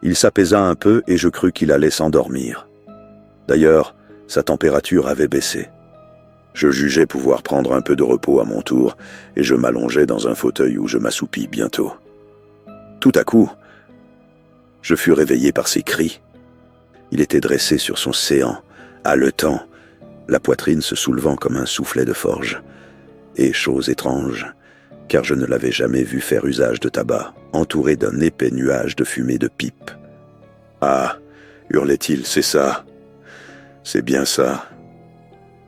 il s'apaisa un peu et je crus qu'il allait s'endormir. D'ailleurs, sa température avait baissé. Je jugeais pouvoir prendre un peu de repos à mon tour, et je m'allongeai dans un fauteuil où je m'assoupis bientôt. Tout à coup, je fus réveillé par ses cris. Il était dressé sur son séant, haletant, la poitrine se soulevant comme un soufflet de forge. Et, chose étrange, car je ne l'avais jamais vu faire usage de tabac, entouré d'un épais nuage de fumée de pipe. « Ah !» hurlait-il, « c'est ça. C'est bien ça.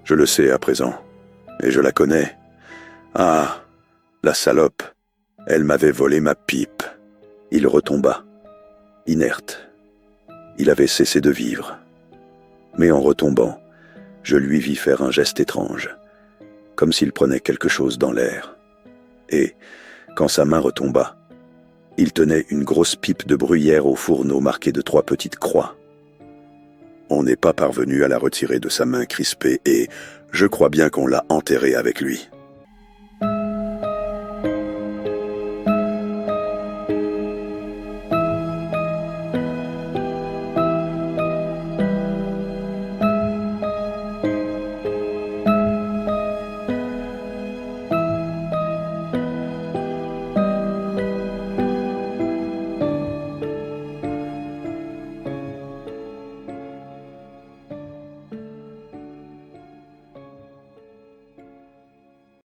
Je le sais à présent, et je la connais. Ah, la salope, elle m'avait volé ma pipe. » Il retomba, inerte. Il avait cessé de vivre. Mais en retombant, je lui vis faire un geste étrange, comme s'il prenait quelque chose dans l'air. Et, quand sa main retomba, il tenait une grosse pipe de bruyère au fourneau marquée de 3 petites croix. On n'est pas parvenu à la retirer de sa main crispée et je crois bien qu'on l'a enterrée avec lui.